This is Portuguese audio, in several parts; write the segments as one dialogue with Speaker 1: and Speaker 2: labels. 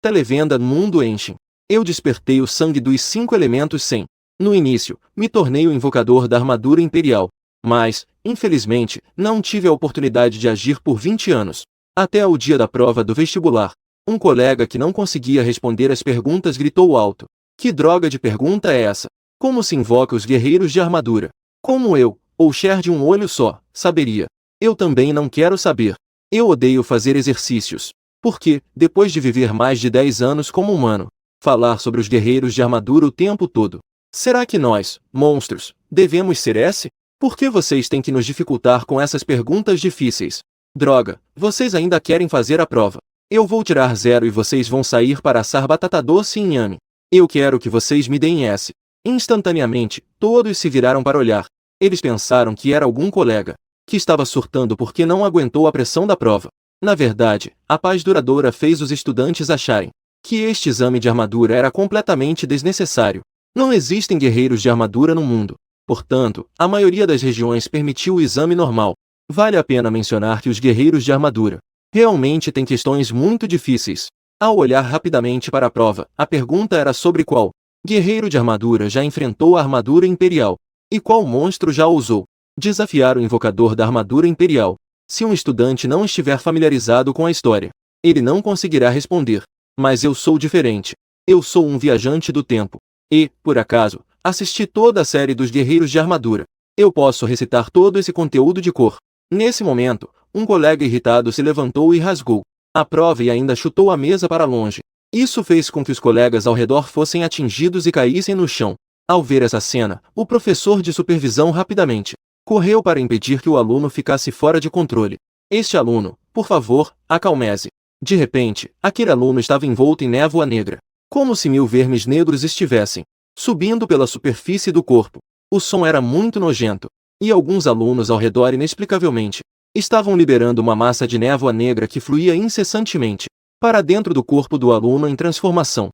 Speaker 1: Televenda mundo enchem. Eu despertei o sangue dos 5 elementos sem. No início, me tornei o invocador da armadura imperial. Mas, infelizmente, não tive a oportunidade de agir por 20 anos. Até o dia da prova do vestibular. Um colega que não conseguia responder as perguntas gritou alto. Que droga de pergunta é essa? Como se invoca os guerreiros de armadura? Como eu, ou Cher de um olho só, saberia? Eu também não quero saber. Eu odeio fazer exercícios. Porque, depois de viver mais de 10 anos como humano, falar sobre os guerreiros de armadura o tempo todo. Será que nós, monstros, devemos ser esse? Por que vocês têm que nos dificultar com essas perguntas difíceis? Droga, vocês ainda querem fazer a prova. Eu vou tirar 0 e vocês vão sair para assar batata doce e inhame. Eu quero que vocês me deem S. Instantaneamente, todos se viraram para olhar. Eles pensaram que era algum colega, que estava surtando porque não aguentou a pressão da prova. Na verdade, a paz duradoura fez os estudantes acharem que este exame de armadura era completamente desnecessário. Não existem guerreiros de armadura no mundo. Portanto, a maioria das regiões permitiu o exame normal. Vale a pena mencionar que os guerreiros de armadura realmente têm questões muito difíceis. Ao olhar rapidamente para a prova, a pergunta era sobre qual guerreiro de armadura já enfrentou a armadura imperial e qual monstro já ousou desafiar o invocador da armadura imperial. Se um estudante não estiver familiarizado com a história, ele não conseguirá responder. Mas eu sou diferente. Eu sou um viajante do tempo. E, por acaso, assisti toda a série dos Guerreiros de Armadura. Eu posso recitar todo esse conteúdo de cor. Nesse momento, um colega irritado se levantou e rasgou a prova e ainda chutou a mesa para longe. Isso fez com que os colegas ao redor fossem atingidos e caíssem no chão. Ao ver essa cena, o professor de supervisão rapidamente correu para impedir que o aluno ficasse fora de controle. Este aluno, por favor, acalme-se. De repente, aquele aluno estava envolto em névoa negra, como se 1000 vermes negros estivessem subindo pela superfície do corpo. O som era muito nojento, e alguns alunos ao redor inexplicavelmente estavam liberando uma massa de névoa negra que fluía incessantemente para dentro do corpo do aluno em transformação.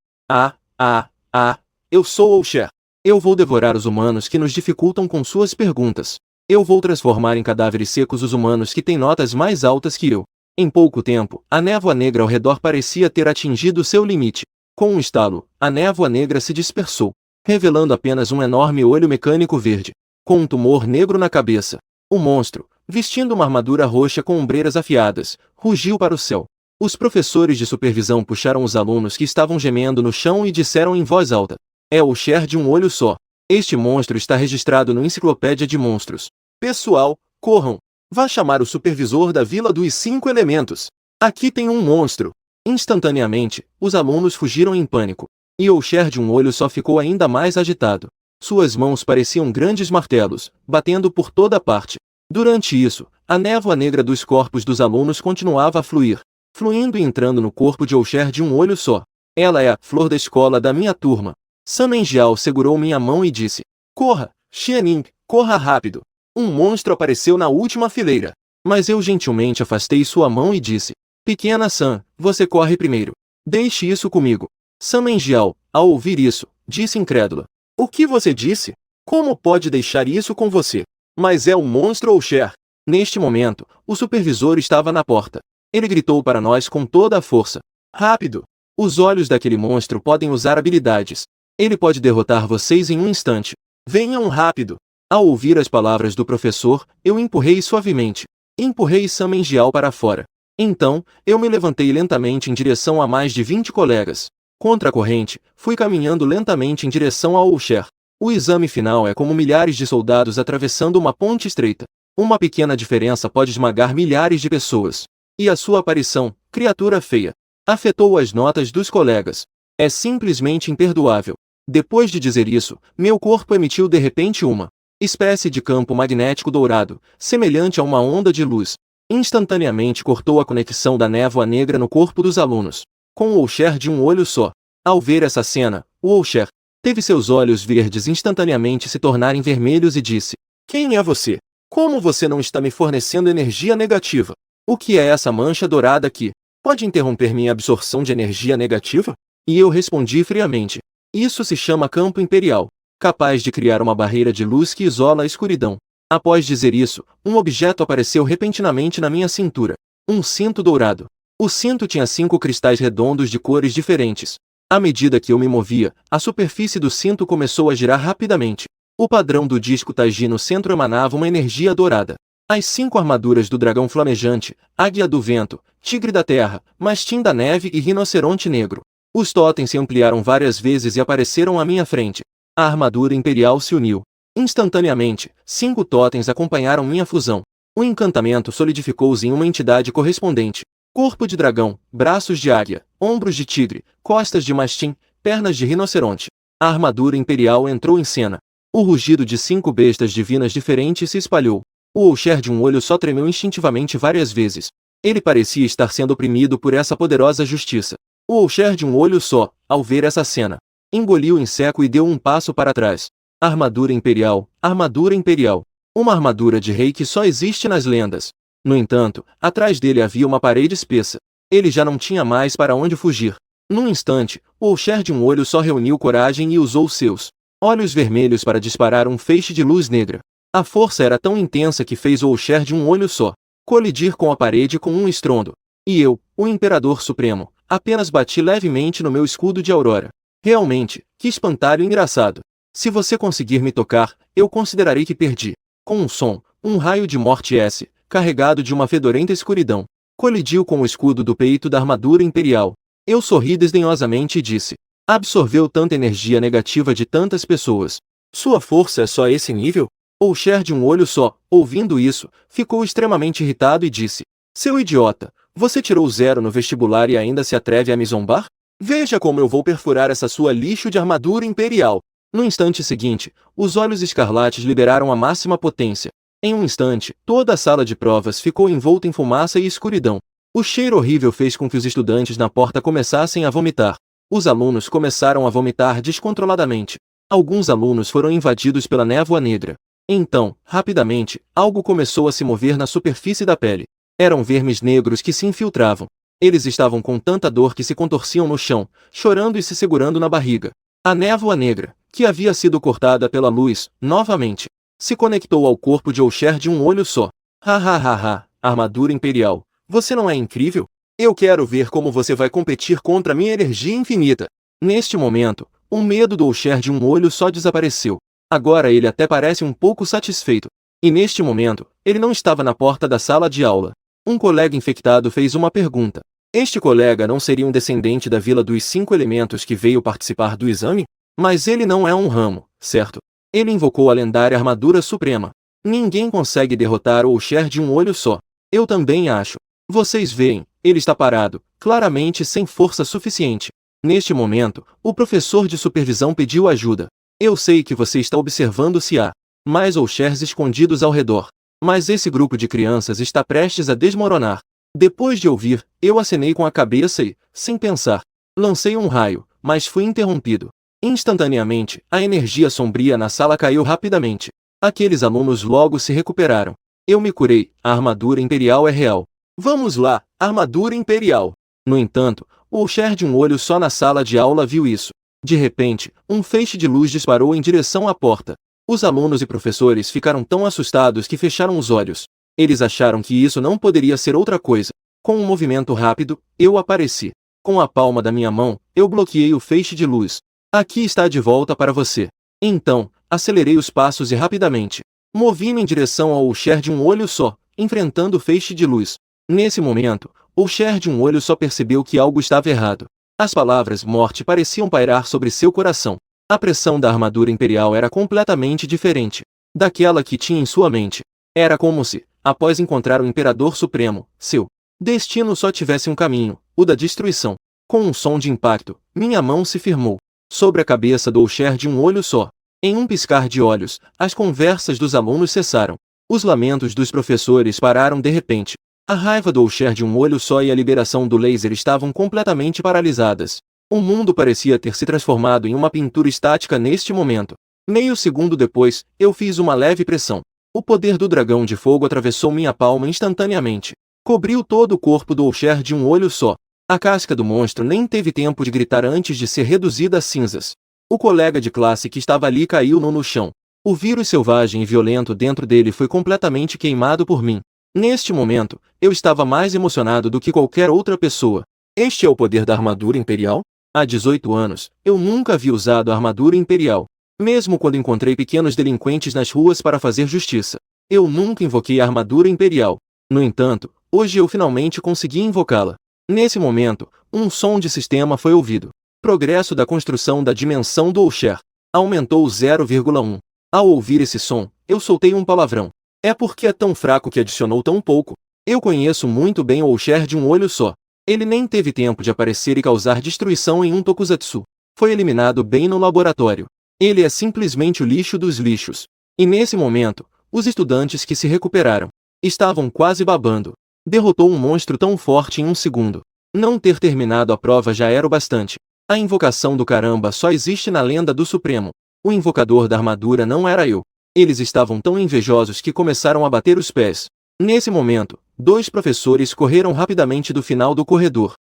Speaker 1: Eu sou Cher. Eu vou devorar os humanos que nos dificultam com suas perguntas. Eu vou transformar em cadáveres secos os humanos que têm notas mais altas que eu. Em pouco tempo, a névoa negra ao redor parecia ter atingido seu limite. Com um estalo, a névoa negra se dispersou, revelando apenas um enorme olho mecânico verde, com um tumor negro na cabeça. O monstro, vestindo uma armadura roxa com ombreiras afiadas, rugiu para o céu. Os professores de supervisão puxaram os alunos que estavam gemendo no chão e disseram em voz alta: é o Cher de um olho só. Este monstro está registrado no Enciclopédia de Monstros. Pessoal, corram! Vá chamar o supervisor da Vila dos 5 Elementos. Aqui tem um monstro. Instantaneamente, os alunos fugiram em pânico. E o Cher de um olho só ficou ainda mais agitado. Suas mãos pareciam grandes martelos, batendo por toda parte. Durante isso, a névoa negra dos corpos dos alunos continuava a fluir, fluindo e entrando no corpo de Cher de um olho só. Ela é a flor da escola da minha turma. Sun Engial segurou minha mão e disse: corra, Xianing, corra rápido. Um monstro apareceu na última fileira. Mas eu gentilmente afastei sua mão e disse: pequena Sun, você corre primeiro. Deixe isso comigo. Sun Engial, ao ouvir isso, disse incrédula: o que você disse? Como pode deixar isso com você? Mas é um monstro ou Cher? Neste momento, o supervisor estava na porta. Ele gritou para nós com toda a força: rápido! Os olhos daquele monstro podem usar habilidades. Ele pode derrotar vocês em um instante. Venham rápido! Ao ouvir as palavras do professor, eu empurrei suavemente. Empurrei Sun Engial para fora. Então, eu me levantei lentamente em direção a mais de 20 colegas. Contra a corrente, fui caminhando lentamente em direção ao Cher. O exame final é como milhares de soldados atravessando uma ponte estreita. Uma pequena diferença pode esmagar milhares de pessoas. E a sua aparição, criatura feia, afetou as notas dos colegas. É simplesmente imperdoável. Depois de dizer isso, meu corpo emitiu de repente uma espécie de campo magnético dourado, semelhante a uma onda de luz. Instantaneamente cortou a conexão da névoa negra no corpo dos alunos, com o Cher de um olho só. Ao ver essa cena, o Cher teve seus olhos verdes instantaneamente se tornarem vermelhos e disse: quem é você? Como você não está me fornecendo energia negativa? O que é essa mancha dourada aqui? Pode interromper minha absorção de energia negativa? E eu respondi friamente: isso se chama campo imperial, capaz de criar uma barreira de luz que isola a escuridão. Após dizer isso, um objeto apareceu repentinamente na minha cintura. Um cinto dourado. O cinto tinha 5 cristais redondos de cores diferentes. À medida que eu me movia, a superfície do cinto começou a girar rapidamente. O padrão do disco Taiji no centro emanava uma energia dourada. As 5 armaduras do dragão flamejante, águia do vento, tigre da terra, mastim da neve e rinoceronte negro. Os totens se ampliaram várias vezes e apareceram à minha frente. A armadura imperial se uniu. Instantaneamente, 5 totens acompanharam minha fusão. O encantamento solidificou-se em uma entidade correspondente. Corpo de dragão, braços de águia, ombros de tigre, costas de mastim, pernas de rinoceronte. A armadura imperial entrou em cena. O rugido de 5 bestas divinas diferentes se espalhou. O Oucher de um olho só tremeu instintivamente várias vezes. Ele parecia estar sendo oprimido por essa poderosa justiça. O Oucher de um olho só, ao ver essa cena, engoliu em seco e deu um passo para trás. Armadura imperial, armadura imperial. Uma armadura de rei que só existe nas lendas. No entanto, atrás dele havia uma parede espessa. Ele já não tinha mais para onde fugir. Num instante, o Oucher de um olho só reuniu coragem e usou seus olhos vermelhos para disparar um feixe de luz negra. A força era tão intensa que fez o Oucher de um olho só colidir com a parede com um estrondo. E eu, o Imperador Supremo, apenas bati levemente no meu escudo de aurora. Realmente, que espantalho engraçado. Se você conseguir me tocar, eu considerarei que perdi. Com um som, um raio de morte S, carregado de uma fedorenta escuridão, colidiu com o escudo do peito da armadura imperial. Eu sorri desdenhosamente e disse: absorveu tanta energia negativa de tantas pessoas. Sua força é só esse nível? Oucher de um olho só, ouvindo isso, ficou extremamente irritado e disse: seu idiota, você tirou 0 no vestibular e ainda se atreve a me zombar? Veja como eu vou perfurar essa sua lixo de armadura imperial. No instante seguinte, os olhos escarlates liberaram a máxima potência. Em um instante, toda a sala de provas ficou envolta em fumaça e escuridão. O cheiro horrível fez com que os estudantes na porta começassem a vomitar. Os alunos começaram a vomitar descontroladamente. Alguns alunos foram invadidos pela névoa negra. Então, rapidamente, algo começou a se mover na superfície da pele. Eram vermes negros que se infiltravam. Eles estavam com tanta dor que se contorciam no chão, chorando e se segurando na barriga. A névoa negra, que havia sido cortada pela luz, novamente, se conectou ao corpo de Oucher de um olho só. Ha ha ha ha, armadura imperial, você não é incrível? Eu quero ver como você vai competir contra minha energia infinita. Neste momento, o medo do Oucher de um olho só desapareceu. Agora ele até parece um pouco satisfeito. E neste momento, ele não estava na porta da sala de aula. Um colega infectado fez uma pergunta. Este colega não seria um descendente da Vila dos 5 Elementos que veio participar do exame? Mas ele não é um ramo, certo? Ele invocou a lendária armadura suprema. Ninguém consegue derrotar o Oucher de um olho só. Eu também acho. Vocês veem, ele está parado, claramente sem força suficiente. Neste momento, o professor de supervisão pediu ajuda. Eu sei que você está observando se há mais Ouchers escondidos ao redor. Mas esse grupo de crianças está prestes a desmoronar. Depois de ouvir, eu acenei com a cabeça e, sem pensar, lancei um raio, mas fui interrompido. Instantaneamente, a energia sombria na sala caiu rapidamente. Aqueles alunos logo se recuperaram. Eu me curei, a armadura imperial é real. Vamos lá, armadura imperial. No entanto, o Oucher de um olho só na sala de aula viu isso. De repente, um feixe de luz disparou em direção à porta. Os alunos e professores ficaram tão assustados que fecharam os olhos. Eles acharam que isso não poderia ser outra coisa. Com um movimento rápido, eu apareci. Com a palma da minha mão, eu bloqueei o feixe de luz. Aqui está de volta para você. Então, acelerei os passos e rapidamente movi-me em direção ao Oucher de um olho só, enfrentando o feixe de luz. Nesse momento, o Oucher de um olho só percebeu que algo estava errado. As palavras morte pareciam pairar sobre seu coração. A pressão da armadura imperial era completamente diferente daquela que tinha em sua mente. Era como se, após encontrar o Imperador Supremo, seu destino só tivesse um caminho, o da destruição. Com um som de impacto, minha mão se firmou sobre a cabeça do Oucher de um olho só. Em um piscar de olhos, as conversas dos alunos cessaram. Os lamentos dos professores pararam de repente. A raiva do Oucher de um olho só e a liberação do laser estavam completamente paralisadas. O mundo parecia ter se transformado em uma pintura estática neste momento. Meio segundo depois, eu fiz uma leve pressão. O poder do dragão de fogo atravessou minha palma instantaneamente. Cobriu todo o corpo do Oucher de um olho só. A casca do monstro nem teve tempo de gritar antes de ser reduzida a cinzas. O colega de classe que estava ali caiu no chão. O vírus selvagem e violento dentro dele foi completamente queimado por mim. Neste momento, eu estava mais emocionado do que qualquer outra pessoa. Este é o poder da armadura imperial? Há 18 anos, eu nunca havia usado a armadura imperial. Mesmo quando encontrei pequenos delinquentes nas ruas para fazer justiça, eu nunca invoquei a armadura imperial. No entanto, hoje eu finalmente consegui invocá-la. Nesse momento, um som de sistema foi ouvido. Progresso da construção da dimensão do Oucher. Aumentou 0,1. Ao ouvir esse som, eu soltei um palavrão. É porque é tão fraco que adicionou tão pouco. Eu conheço muito bem o Oucher de um olho só. Ele nem teve tempo de aparecer e causar destruição em um tokusatsu. Foi eliminado bem no laboratório. Ele é simplesmente o lixo dos lixos. E nesse momento, os estudantes que se recuperaram estavam quase babando. Derrotou um monstro tão forte em um segundo. Não ter terminado a prova já era o bastante. A invocação do caramba só existe na lenda do Supremo. O invocador da armadura não era eu. Eles estavam tão invejosos que começaram a bater os pés. Nesse momento, 2 professores correram rapidamente do final do corredor.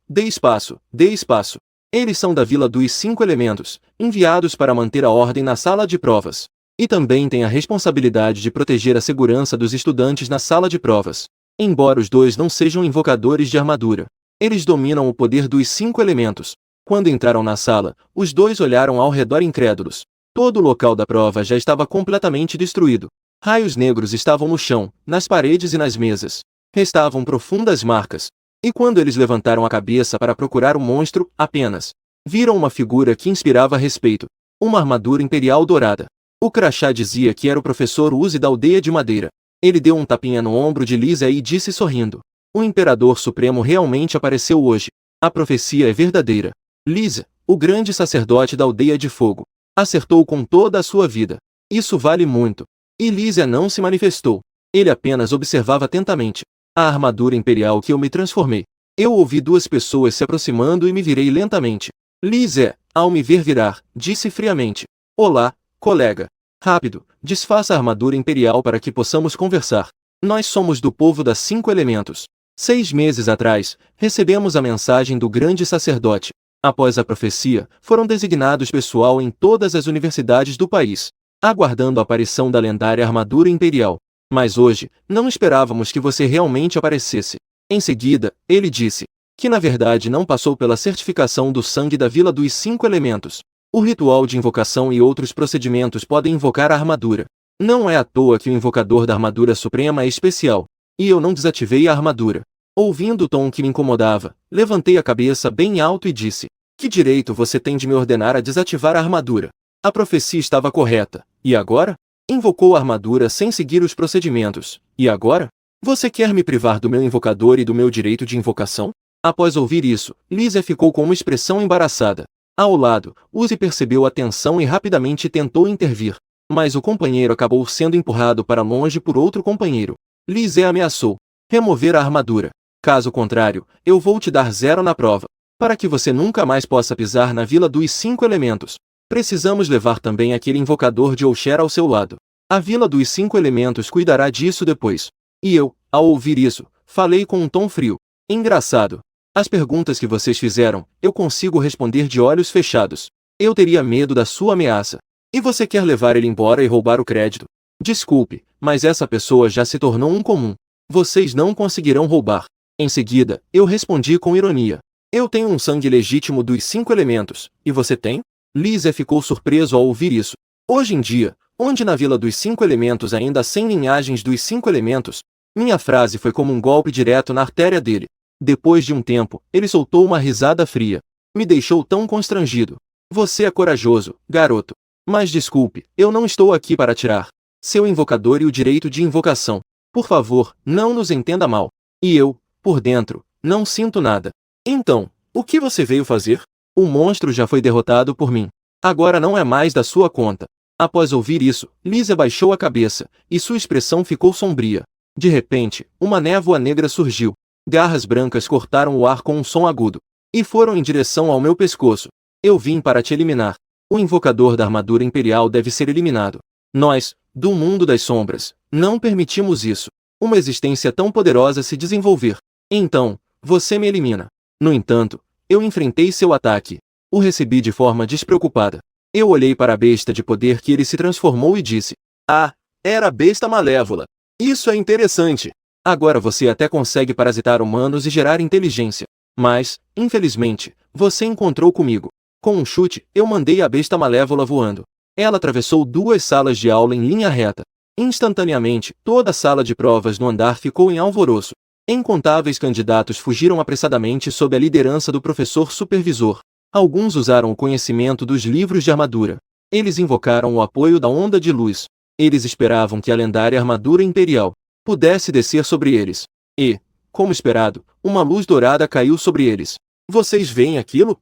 Speaker 1: Dê espaço, dê espaço. Eles são da Vila dos 5 Elementos, enviados para manter a ordem na sala de provas. E também têm a responsabilidade de proteger a segurança dos estudantes na sala de provas. Embora os 2 não sejam invocadores de armadura, eles dominam o poder dos 5 elementos. Quando entraram na sala, os 2 olharam ao redor incrédulos. Todo o local da prova já estava completamente destruído. Raios negros estavam no chão, nas paredes e nas mesas. Restavam profundas marcas. E quando eles levantaram a cabeça para procurar o monstro, apenas viram uma figura que inspirava respeito. Uma armadura imperial dourada. O crachá dizia que era o professor Uzi da aldeia de Madeira. Ele deu um tapinha no ombro de Lisa e disse sorrindo. O Imperador Supremo realmente apareceu hoje. A profecia é verdadeira. Lisa, o grande sacerdote da aldeia de fogo, acertou com toda a sua vida. Isso vale muito. E Lisa não se manifestou. Ele apenas observava atentamente a armadura imperial que eu me transformei. Eu ouvi 2 pessoas se aproximando e me virei lentamente. Lisa, ao me ver virar, disse friamente. Olá, colega. Rápido, desfaça a armadura imperial para que possamos conversar. Nós somos do povo das 5 elementos. 6 meses atrás, recebemos a mensagem do grande sacerdote. Após a profecia, foram designados pessoal em todas as universidades do país, aguardando a aparição da lendária armadura imperial. Mas hoje, não esperávamos que você realmente aparecesse. Em seguida, ele disse que na verdade não passou pela certificação do sangue da Vila dos 5 Elementos. O ritual de invocação e outros procedimentos podem invocar a armadura. Não é à toa que o invocador da armadura suprema é especial. E eu não desativei a armadura. Ouvindo o tom que me incomodava, levantei a cabeça bem alto e disse: que direito você tem de me ordenar a desativar a armadura? A profecia estava correta. E agora? Invocou a armadura sem seguir os procedimentos. E agora? Você quer me privar do meu invocador e do meu direito de invocação? Após ouvir isso, Lisa ficou com uma expressão embaraçada. Ao lado, Uzi percebeu a tensão e rapidamente tentou intervir. Mas o companheiro acabou sendo empurrado para longe por outro companheiro. Lisa ameaçou remover a armadura. Caso contrário, eu vou te dar 0 na prova. Para que você nunca mais possa pisar na Vila dos 5 Elementos. Precisamos levar também aquele invocador de Oucher ao seu lado. A Vila dos 5 Elementos cuidará disso depois. E eu, ao ouvir isso, falei com um tom frio. Engraçado. As perguntas que vocês fizeram, eu consigo responder de olhos fechados. Eu teria medo da sua ameaça. E você quer levar ele embora e roubar o crédito? Desculpe, mas essa pessoa já se tornou um comum. Vocês não conseguirão roubar. Em seguida, eu respondi com ironia. Eu tenho um sangue legítimo dos 5 elementos, e você tem? Lisa ficou surpreso ao ouvir isso. Hoje em dia, onde na Vila dos 5 Elementos ainda há 100 linhagens dos 5 elementos, minha frase foi como um golpe direto na artéria dele. Depois de um tempo, ele soltou uma risada fria. Me deixou tão constrangido. Você é corajoso, garoto. Mas desculpe, eu não estou aqui para tirar seu invocador e o direito de invocação. Por favor, não nos entenda mal. E eu, por dentro, não sinto nada. Então, o que você veio fazer? O monstro já foi derrotado por mim. Agora não é mais da sua conta. Após ouvir isso, Lisa baixou a cabeça, e sua expressão ficou sombria. De repente, uma névoa negra surgiu. Garras brancas cortaram o ar com um som agudo. E foram em direção ao meu pescoço. Eu vim para te eliminar. O invocador da armadura imperial deve ser eliminado. Nós, do mundo das sombras, não permitimos isso. Uma existência tão poderosa se desenvolver. Então, você me elimina. No entanto, eu enfrentei seu ataque. O recebi de forma despreocupada. Eu olhei para a besta de poder que ele se transformou e disse: ah, era a besta malévola. Isso é interessante. Agora você até consegue parasitar humanos e gerar inteligência. Mas, infelizmente, você encontrou comigo. Com um chute, eu mandei a besta malévola voando. Ela atravessou 2 salas de aula em linha reta. Instantaneamente, toda a sala de provas no andar ficou em alvoroço. Incontáveis candidatos fugiram apressadamente sob a liderança do professor supervisor. Alguns usaram o conhecimento dos livros de armadura. Eles invocaram o apoio da onda de luz. Eles esperavam que a lendária armadura imperial pudesse descer sobre eles. E, como esperado, uma luz dourada caiu sobre eles. Vocês veem aquilo?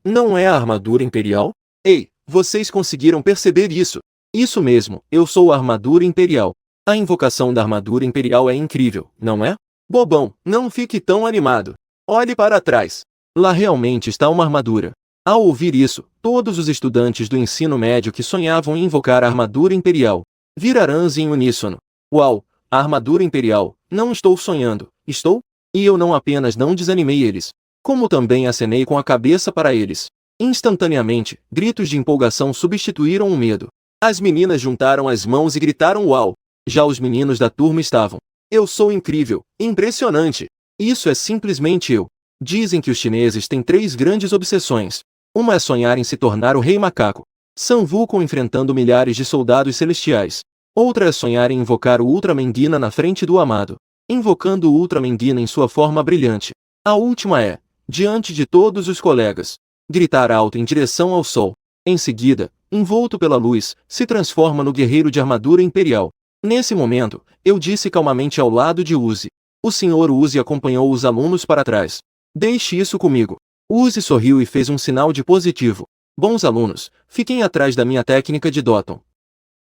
Speaker 1: Não é a armadura imperial? Ei, vocês conseguiram perceber isso? Isso mesmo, eu sou a armadura imperial. A invocação da armadura imperial é incrível, não é? Bobão, não fique tão animado. Olhe para trás. Lá realmente está uma armadura. Ao ouvir isso, todos os estudantes do ensino médio que sonhavam em invocar a armadura imperial viraram em uníssono. Uau, a armadura imperial, não estou sonhando, estou? E eu não apenas não desanimei eles, como também acenei com a cabeça para eles. Instantaneamente, gritos de empolgação substituíram o medo. As meninas juntaram as mãos e gritaram uau. Já os meninos da turma estavam. Eu sou incrível, impressionante. Isso é simplesmente eu. Dizem que os chineses têm 3 grandes obsessões. Uma é sonhar em se tornar o rei macaco. Sun Wukong enfrentando milhares de soldados celestiais. Outra é sonhar em invocar o Ultraman Guina na frente do amado, invocando o Ultraman Guina em sua forma brilhante. A última é, diante de todos os colegas, gritar alto em direção ao sol. Em seguida, envolto pela luz, se transforma no guerreiro de armadura imperial. Nesse momento, eu disse calmamente ao lado de Uzi. O Sr. Uzi acompanhou os alunos para trás. Deixe isso comigo. Uzi sorriu e fez um sinal de positivo. Bons alunos, fiquem atrás da minha técnica de Doton.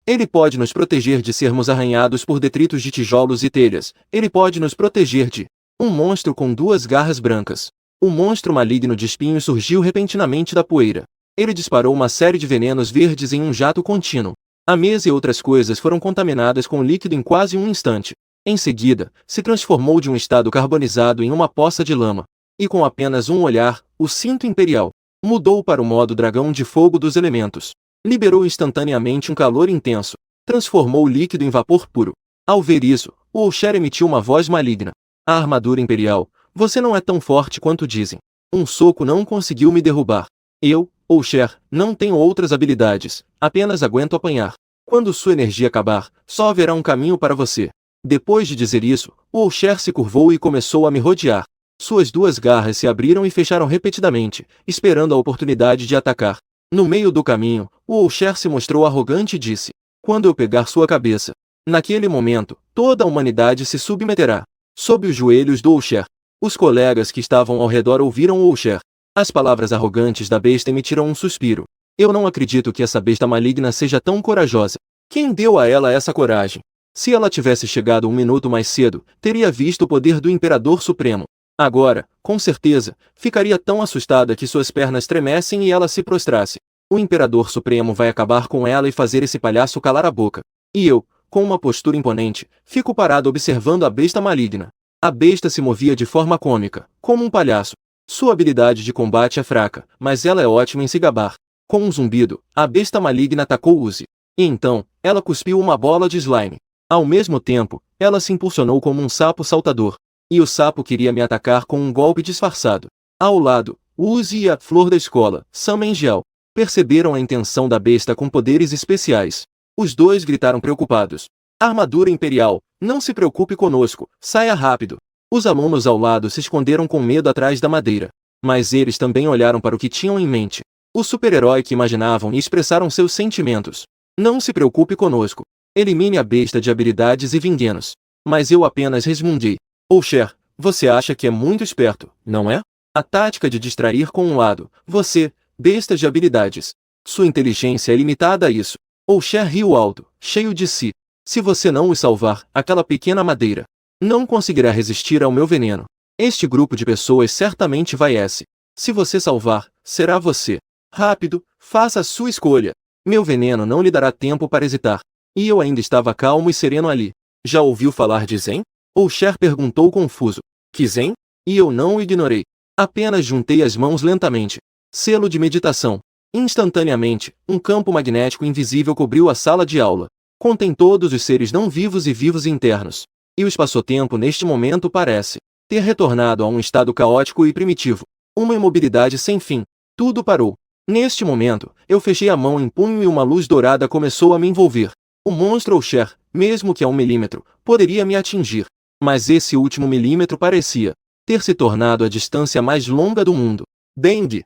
Speaker 1: Ele pode nos proteger de sermos arranhados por detritos de tijolos e telhas. Ele pode nos proteger de um monstro com 2 garras brancas. O monstro maligno de espinhos surgiu repentinamente da poeira. Ele disparou uma série de venenos verdes em um jato contínuo. A mesa e outras coisas foram contaminadas com o líquido em quase um instante. Em seguida, se transformou de um estado carbonizado em uma poça de lama. E com apenas um olhar, o cinto imperial mudou para o modo dragão de fogo dos elementos. Liberou instantaneamente um calor intenso. Transformou o líquido em vapor puro. Ao ver isso, o Osher emitiu uma voz maligna. A armadura imperial, você não é tão forte quanto dizem. Um soco não conseguiu me derrubar. Eu, Osher, não tenho outras habilidades, apenas aguento apanhar. Quando sua energia acabar, só haverá um caminho para você. Depois de dizer isso, o Osher se curvou e começou a me rodear. Suas 2 garras se abriram e fecharam repetidamente, esperando a oportunidade de atacar. No meio do caminho, o Osher se mostrou arrogante e disse: quando eu pegar sua cabeça. Naquele momento, toda a humanidade se submeterá. Sob os joelhos do Osher. Os colegas que estavam ao redor ouviram o Osher. As palavras arrogantes da besta emitiram um suspiro. Eu não acredito que essa besta maligna seja tão corajosa. Quem deu a ela essa coragem? Se ela tivesse chegado 1 minuto mais cedo, teria visto o poder do Imperador Supremo. Agora, com certeza, ficaria tão assustada que suas pernas tremessem e ela se prostrasse. O Imperador Supremo vai acabar com ela e fazer esse palhaço calar a boca. E eu, com uma postura imponente, fico parado observando a besta maligna. A besta se movia de forma cômica, como um palhaço. Sua habilidade de combate é fraca, mas ela é ótima em se gabar. Com um zumbido, a besta maligna atacou Uzi. E então, ela cuspiu uma bola de slime. Ao mesmo tempo, ela se impulsionou como um sapo saltador. E o sapo queria me atacar com um golpe disfarçado. Ao lado, Uzi e a flor da escola, Samengel, perceberam a intenção da besta com poderes especiais. Os 2 gritaram preocupados. Armadura imperial, não se preocupe conosco, saia rápido. Os alunos ao lado se esconderam com medo atrás da madeira. Mas eles também olharam para o que tinham em mente. O super-herói que imaginavam e expressaram seus sentimentos. Não se preocupe conosco. Elimine a besta de habilidades e vinguenos. Mas eu apenas resmundi. Osher, você acha que é muito esperto, não é? A tática de distrair com um lado, você, besta de habilidades. Sua inteligência é limitada a isso. Osher riu alto, cheio de si. Se você não o salvar, aquela pequena madeira não conseguirá resistir ao meu veneno. Este grupo de pessoas certamente vai S. Se você salvar, será você. Rápido, faça a sua escolha. Meu veneno não lhe dará tempo para hesitar. E eu ainda estava calmo e sereno ali. Já ouviu falar de Zen? Osher perguntou confuso. Que Zen? E eu não o ignorei. Apenas juntei as mãos lentamente. Selo de meditação. Instantaneamente, um campo magnético invisível cobriu a sala de aula. Contém todos os seres não vivos e vivos internos. E o espaço-tempo neste momento parece ter retornado a um estado caótico e primitivo. Uma imobilidade sem fim. Tudo parou. Neste momento, eu fechei a mão em punho e uma luz dourada começou a me envolver. O monstro ou Cher, mesmo que a 1 milímetro, poderia me atingir. Mas esse último milímetro parecia ter se tornado a distância mais longa do mundo. Dengue!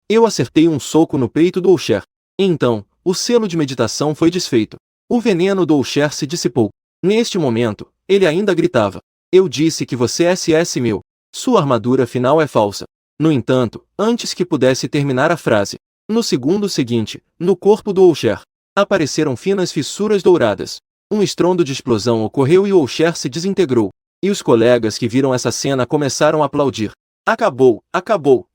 Speaker 1: Eu acertei um soco no peito do Usher. Então, o selo de meditação foi desfeito. O veneno do Usher se dissipou. Neste momento, ele ainda gritava. Eu disse que você é SS meu. Sua armadura final é falsa. No entanto, antes que pudesse terminar a frase, no segundo seguinte, no corpo do Usher, apareceram finas fissuras douradas. Um estrondo de explosão ocorreu e o Usher se desintegrou. E os colegas que viram essa cena começaram a aplaudir. Acabou, acabou.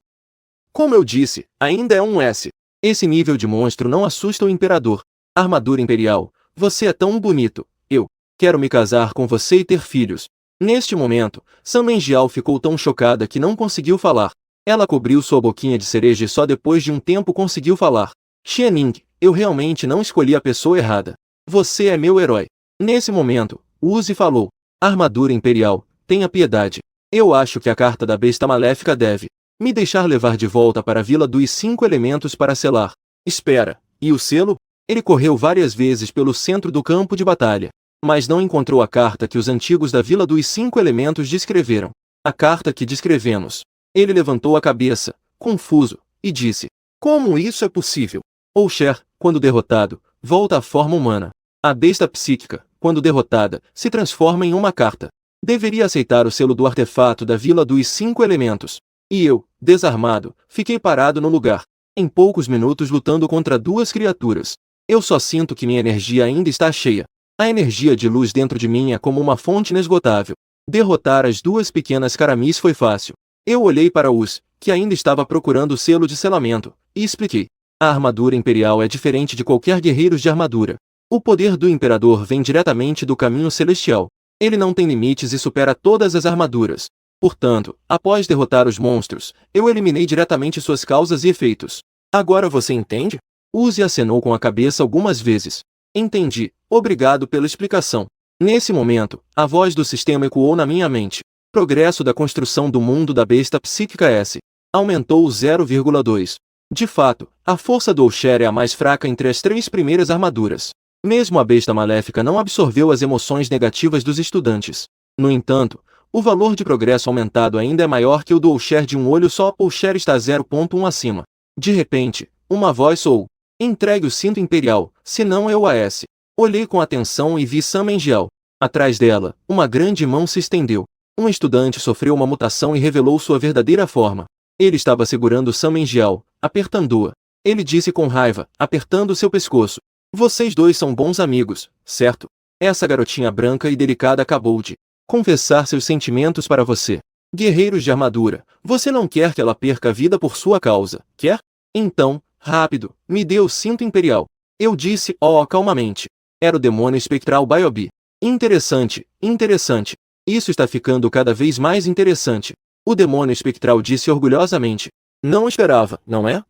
Speaker 1: Como eu disse, ainda é um S. Esse nível de monstro não assusta o imperador. Armadura imperial, você é tão bonito. Eu quero me casar com você e ter filhos. Neste momento, San Menjiao ficou tão chocada que não conseguiu falar. Ela cobriu sua boquinha de cereja e só depois de um tempo conseguiu falar. Xianing, eu realmente não escolhi a pessoa errada. Você é meu herói. Nesse momento, Uzi falou. Armadura imperial, tenha piedade. Eu acho que a carta da besta maléfica deve me deixar levar de volta para a Vila dos 5 Elementos para selar. Espera, e o selo? Ele correu várias vezes pelo centro do campo de batalha, mas não encontrou a carta que os antigos da Vila dos 5 Elementos descreveram. A carta que descrevemos. Ele levantou a cabeça, confuso, e disse: como isso é possível? Ou Cher, quando derrotado, volta à forma humana. A besta psíquica, quando derrotada, se transforma em uma carta. Deveria aceitar o selo do artefato da Vila dos 5 Elementos. E eu, desarmado, fiquei parado no lugar. Em poucos minutos lutando contra duas criaturas. Eu só sinto que minha energia ainda está cheia. A energia de luz dentro de mim é como uma fonte inesgotável. Derrotar as duas pequenas caramis foi fácil. Eu olhei para Uz, que ainda estava procurando o selo de selamento, e expliquei. A armadura imperial é diferente de qualquer guerreiro de armadura. O poder do imperador vem diretamente do caminho celestial. Ele não tem limites e supera todas as armaduras. Portanto, após derrotar os monstros, eu eliminei diretamente suas causas e efeitos. Agora você entende? Uzi acenou com a cabeça algumas vezes. Entendi, obrigado pela explicação. Nesse momento, a voz do sistema ecoou na minha mente. Progresso da construção do mundo da besta psíquica S. Aumentou 0,2. De fato, a força do Usher é a mais fraca entre as 3 primeiras armaduras. Mesmo a besta maléfica não absorveu as emoções negativas dos estudantes. No entanto, o valor de progresso aumentado ainda é maior que o do Usher de um olho só. O Usher está 0,1 acima. De repente, uma voz soou. Entregue o cinto imperial, senão eu a S. Olhei com atenção e vi San Menjiao. Atrás dela, uma grande mão se estendeu. Um estudante sofreu uma mutação e revelou sua verdadeira forma. Ele estava segurando San Menjiao, apertando-a. Ele disse com raiva, apertando seu pescoço. Vocês dois são bons amigos, certo? Essa garotinha branca e delicada acabou de confessar seus sentimentos para você. Guerreiros de armadura, você não quer que ela perca a vida por sua causa, quer? Então, rápido, me dê o cinto imperial. Eu disse, calmamente. Era o demônio espectral Biobi. Interessante, interessante. Isso está ficando cada vez mais interessante. O demônio espectral disse orgulhosamente. Não esperava, não é?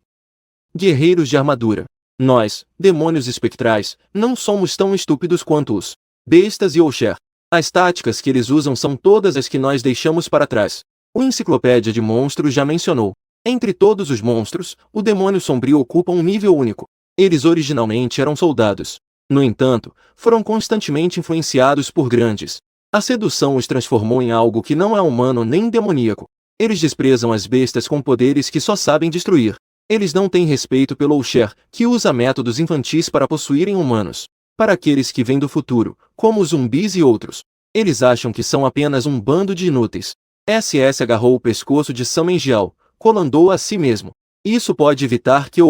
Speaker 1: Guerreiros de armadura. Nós, demônios espectrais, não somos tão estúpidos quanto os bestas e Usher. As táticas que eles usam são todas as que nós deixamos para trás. O Enciclopédia de Monstros já mencionou. Entre todos os monstros, o demônio sombrio ocupa um nível único. Eles originalmente eram soldados. No entanto, foram constantemente influenciados por grandes. A sedução os transformou em algo que não é humano nem demoníaco. Eles desprezam as bestas com poderes que só sabem destruir. Eles não têm respeito pelo Usher, que usa métodos infantis para possuírem humanos. Para aqueles que vêm do futuro, como os zumbis e outros, eles acham que são apenas um bando de inúteis. SS agarrou o pescoço de San Menjiao, colandou a si mesmo. Isso pode evitar que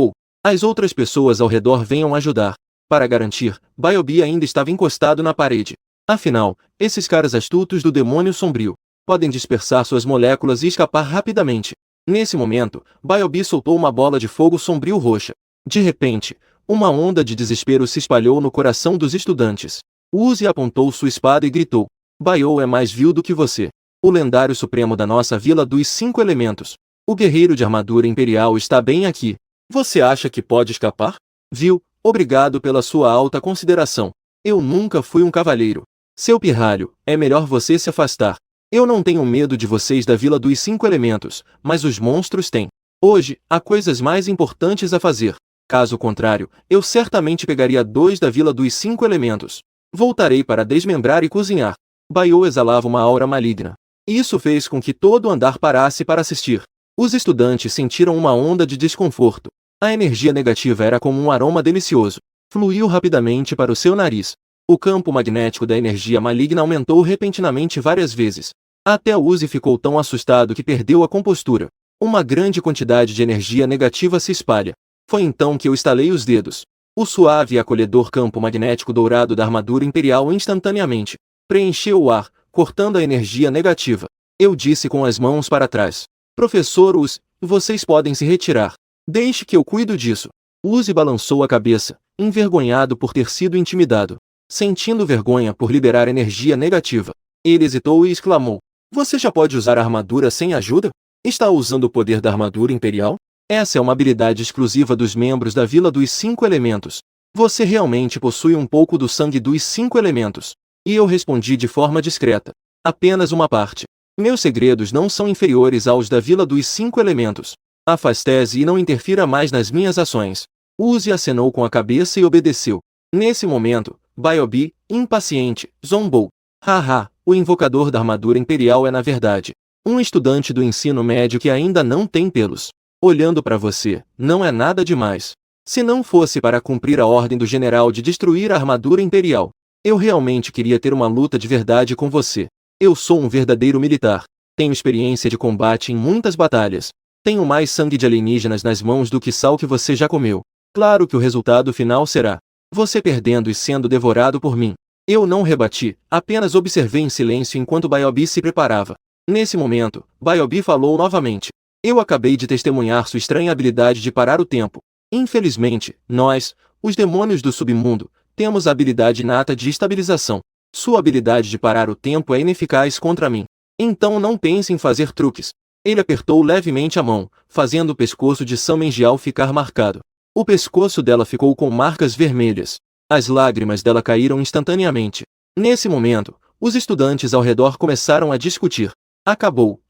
Speaker 1: as outras pessoas ao redor venham ajudar. Para garantir, Biobi ainda estava encostado na parede. Afinal, esses caras astutos do demônio sombrio podem dispersar suas moléculas e escapar rapidamente. Nesse momento, Biobi soltou uma bola de fogo sombrio roxa. De repente, uma onda de desespero se espalhou no coração dos estudantes. Uzi apontou sua espada e gritou. Bio é mais vil do que você. O lendário supremo da nossa Vila dos 5 Elementos. O guerreiro de armadura imperial está bem aqui. Você acha que pode escapar? Viu, obrigado pela sua alta consideração. Eu nunca fui um cavaleiro. Seu pirralho, é melhor você se afastar. Eu não tenho medo de vocês da Vila dos 5 Elementos, mas os monstros têm. Hoje, há coisas mais importantes a fazer. Caso contrário, eu certamente pegaria 2 da Vila dos 5 Elementos. Voltarei para desmembrar e cozinhar. Baiô exalava uma aura maligna. Isso fez com que todo o andar parasse para assistir. Os estudantes sentiram uma onda de desconforto. A energia negativa era como um aroma delicioso. Fluiu rapidamente para o seu nariz. O campo magnético da energia maligna aumentou repentinamente várias vezes. Até Uzi ficou tão assustado que perdeu a compostura. Uma grande quantidade de energia negativa se espalha. Foi então que eu estalei os dedos. O suave e acolhedor campo magnético dourado da armadura imperial instantaneamente preencheu o ar, cortando a energia negativa. Eu disse com as mãos para trás: Professor Uzi, vocês podem se retirar. Deixe que eu cuido disso. Uzi balançou a cabeça, envergonhado por ter sido intimidado. Sentindo vergonha por liberar energia negativa, ele hesitou e exclamou: Você já pode usar a armadura sem ajuda? Está usando o poder da armadura imperial? Essa é uma habilidade exclusiva dos membros da Vila dos 5 Elementos. Você realmente possui um pouco do sangue dos 5 Elementos. E eu respondi de forma discreta: Apenas uma parte. Meus segredos não são inferiores aos da Vila dos 5 Elementos. Afaste-se e não interfira mais nas minhas ações. Uzi acenou com a cabeça e obedeceu. Nesse momento, Baiobi, impaciente, zombou. Haha, o invocador da armadura imperial é na verdade um estudante do ensino médio que ainda não tem pelos. Olhando para você, não é nada demais. Se não fosse para cumprir a ordem do general de destruir a armadura imperial, eu realmente queria ter uma luta de verdade com você. Eu sou um verdadeiro militar. Tenho experiência de combate em muitas batalhas. Tenho mais sangue de alienígenas nas mãos do que sal que você já comeu. Claro que o resultado final será você perdendo e sendo devorado por mim. Eu não rebati, apenas observei em silêncio enquanto Baiobi se preparava. Nesse momento, Baiobi falou novamente. Eu acabei de testemunhar sua estranha habilidade de parar o tempo. Infelizmente, nós, os demônios do submundo, temos a habilidade inata de estabilização. Sua habilidade de parar o tempo é ineficaz contra mim. Então não pense em fazer truques. Ele apertou levemente a mão, fazendo o pescoço de Samenjial ficar marcado. O pescoço dela ficou com marcas vermelhas. As lágrimas dela caíram instantaneamente. Nesse momento, os estudantes ao redor começaram a discutir. Acabou,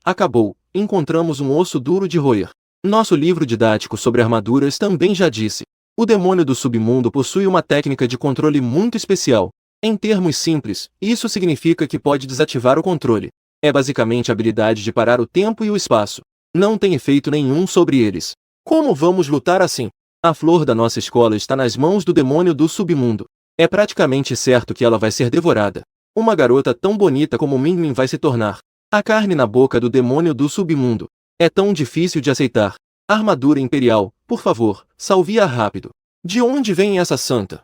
Speaker 1: encontramos um osso duro de roer. Nosso livro didático sobre armaduras também já disse. O demônio do submundo possui uma técnica de controle muito especial. Em termos simples, isso significa que pode desativar o controle. É basicamente a habilidade de parar o tempo e o espaço. Não tem efeito nenhum sobre eles. Como vamos lutar assim? A flor da nossa escola está nas mãos do demônio do submundo. É praticamente certo que ela vai ser devorada. Uma garota tão bonita como Mingmin vai se tornar a carne na boca do demônio do submundo. É tão difícil de aceitar. Armadura imperial, por favor, salve-a rápido. De onde vem essa santa?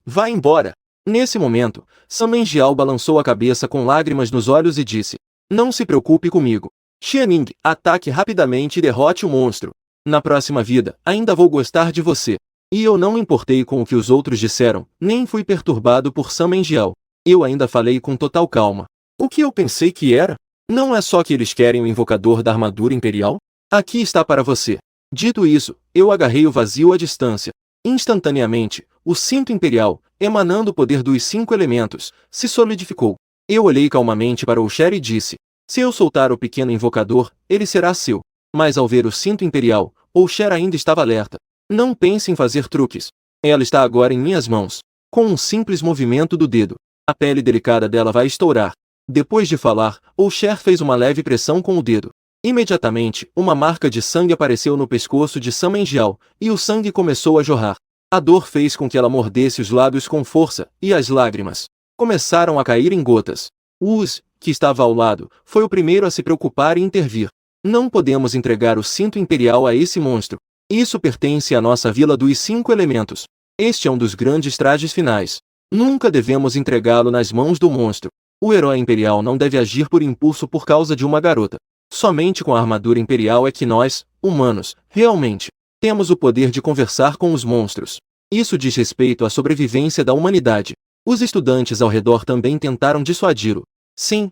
Speaker 1: Vá embora. Nesse momento, Samenjial balançou a cabeça com lágrimas nos olhos e disse: Não se preocupe comigo. Xianing, ataque rapidamente e derrote o monstro. Na próxima vida, ainda vou gostar de você. E eu não me importei com o que os outros disseram, nem fui perturbado por Samenjial. Eu ainda falei com total calma. O que eu pensei que era? Não é só que eles querem o invocador da armadura imperial? Aqui está para você. Dito isso, eu agarrei o vazio à distância. Instantaneamente, o cinto imperial, emanando o poder dos 5 elementos, se solidificou. Eu olhei calmamente para o Sher e disse: Se eu soltar o pequeno invocador, ele será seu. Mas ao ver o cinto imperial, o Sher ainda estava alerta. Não pense em fazer truques. Ela está agora em minhas mãos. Com um simples movimento do dedo, a pele delicada dela vai estourar. Depois de falar, o Sher fez uma leve pressão com o dedo. Imediatamente, uma marca de sangue apareceu no pescoço de Samenjial, e o sangue começou a jorrar. A dor fez com que ela mordesse os lábios com força, e as lágrimas começaram a cair em gotas. Uz, que estava ao lado, foi o primeiro a se preocupar e intervir. Não podemos entregar o cinto imperial a esse monstro. Isso pertence à nossa Vila dos 5 Elementos. Este é um dos grandes trajes finais. Nunca devemos entregá-lo nas mãos do monstro. O herói imperial não deve agir por impulso por causa de uma garota. Somente com a armadura imperial é que nós, humanos, realmente temos o poder de conversar com os monstros. Isso diz respeito à sobrevivência da humanidade. Os estudantes ao redor também tentaram dissuadi-lo. Sim.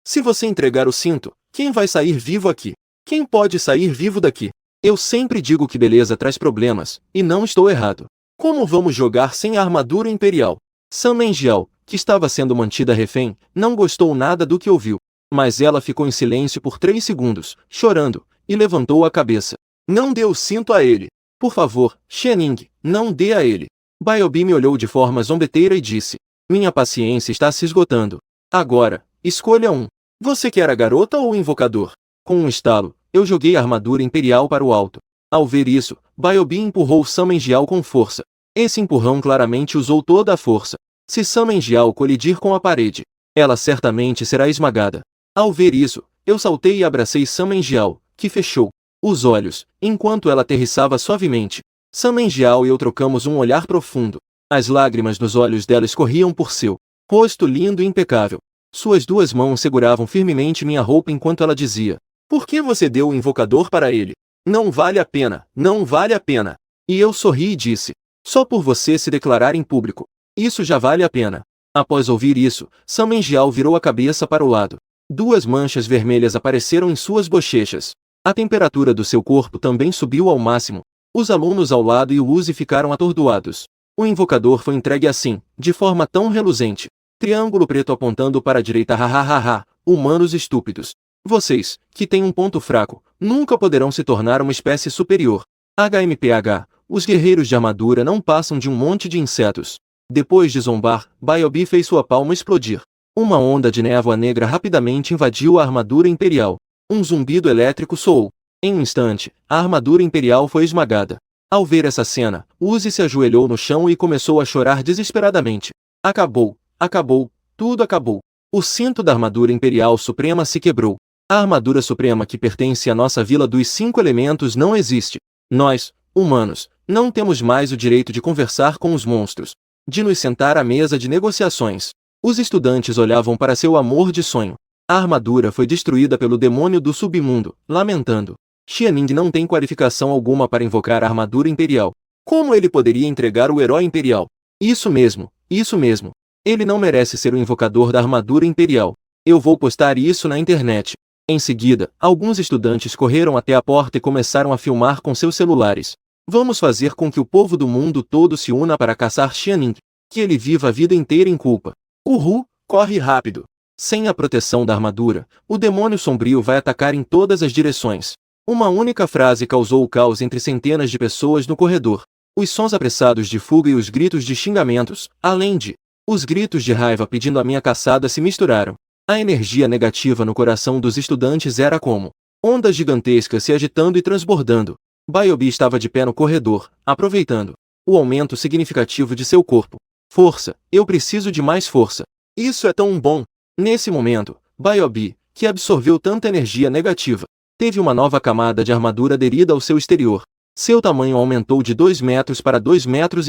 Speaker 1: Se você entregar o cinto, quem vai sair vivo aqui? Quem pode sair vivo daqui? Eu sempre digo que beleza traz problemas, e não estou errado. Como vamos jogar sem a armadura imperial? Sam Mengial, que estava sendo mantida refém, não gostou nada do que ouviu. Mas ela ficou em silêncio por 3 segundos, chorando, e levantou a cabeça. Não dê o cinto a ele. Por favor, Xianing, não dê a ele. Baiobi me olhou de forma zombeteira e disse. Minha paciência está se esgotando. Agora, escolha um. Você quer a garota ou o invocador? Com um estalo, eu joguei a armadura imperial para o alto. Ao ver isso, Baiobi empurrou Sam Mengial com força. Esse empurrão claramente usou toda a força. Se Sam Mengial colidir com a parede, ela certamente será esmagada. Ao ver isso, eu saltei e abracei Sam Mengial, que fechou os olhos, enquanto ela aterrissava suavemente. Sam Mengial e eu trocamos um olhar profundo. As lágrimas nos olhos dela escorriam por seu rosto lindo e impecável. Suas 2 mãos seguravam firmemente minha roupa enquanto ela dizia: Por que você deu o invocador para ele? Não vale a pena, não vale a pena. E eu sorri e disse: Só por você se declarar em público. Isso já vale a pena. Após ouvir isso, Sam Mengial virou a cabeça para o lado. 2 manchas vermelhas apareceram em suas bochechas. A temperatura do seu corpo também subiu ao máximo. Os alunos ao lado e o Uzi ficaram atordoados. O invocador foi entregue assim, de forma tão reluzente. Triângulo preto apontando para a direita. Hahaha, humanos estúpidos. Vocês, que têm um ponto fraco, nunca poderão se tornar uma espécie superior. HMPH, os guerreiros de armadura não passam de um monte de insetos. Depois de zombar, Baiobi fez sua palma explodir. Uma onda de névoa negra rapidamente invadiu a armadura imperial. Um zumbido elétrico soou. Em um instante, a armadura imperial foi esmagada. Ao ver essa cena, Uzi se ajoelhou no chão e começou a chorar desesperadamente. Acabou, acabou, tudo acabou. O cinto da armadura imperial suprema se quebrou. A armadura suprema que pertence à nossa vila dos 5 elementos não existe. Nós, humanos, não temos mais o direito de conversar com os monstros, de nos sentar à mesa de negociações. Os estudantes olhavam para seu amor de sonho. A armadura foi destruída pelo demônio do submundo, lamentando. Xianing não tem qualificação alguma para invocar a armadura imperial. Como ele poderia entregar o herói imperial? Isso mesmo, isso mesmo. Ele não merece ser o invocador da armadura imperial. Eu vou postar isso na internet. Em seguida, alguns estudantes correram até a porta e começaram a filmar com seus celulares. Vamos fazer com que o povo do mundo todo se una para caçar Xianing. Que ele viva a vida inteira em culpa. Uhul, corre rápido. Sem a proteção da armadura, o demônio sombrio vai atacar em todas as direções. Uma única frase causou o caos entre centenas de pessoas no corredor. Os sons apressados de fuga e os gritos de xingamentos, além de os gritos de raiva pedindo a minha caçada se misturaram. A energia negativa no coração dos estudantes era como ondas gigantescas se agitando e transbordando. Baiobi estava de pé no corredor, aproveitando o aumento significativo de seu corpo. Força, eu preciso de mais força. Isso é tão bom. Nesse momento, Baiobi, que absorveu tanta energia negativa, teve uma nova camada de armadura aderida ao seu exterior. Seu tamanho aumentou de 2 metros para 2,5 metros.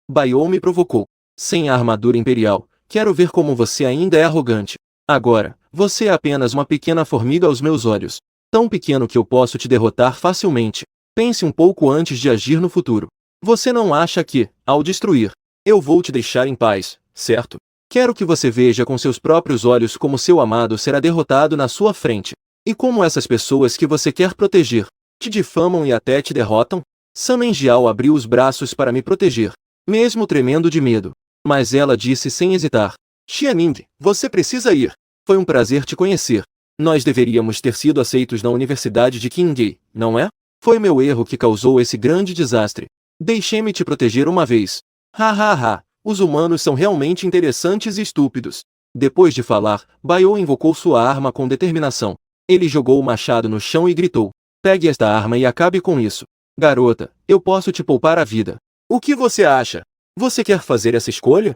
Speaker 1: Baiou me provocou. Sem a armadura imperial, quero ver como você ainda é arrogante. Agora, você é apenas uma pequena formiga aos meus olhos. Tão pequeno que eu posso te derrotar facilmente. Pense um pouco antes de agir no futuro. Você não acha que, ao destruir, eu vou te deixar em paz, certo? Quero que você veja com seus próprios olhos como seu amado será derrotado na sua frente. E como essas pessoas que você quer proteger, te difamam e até te derrotam? Sam Mengial abriu os braços para me proteger, mesmo tremendo de medo. Mas ela disse sem hesitar. Xianing, você precisa ir. Foi um prazer te conhecer. Nós deveríamos ter sido aceitos na Universidade de Qingyi, não é? Foi meu erro que causou esse grande desastre. Deixei-me te proteger uma vez. Hahaha, os humanos são realmente interessantes e estúpidos. Depois de falar, Baiou invocou sua arma com determinação. Ele jogou o machado no chão e gritou. Pegue esta arma e acabe com isso. Garota, eu posso te poupar a vida. O que você acha? Você quer fazer essa escolha?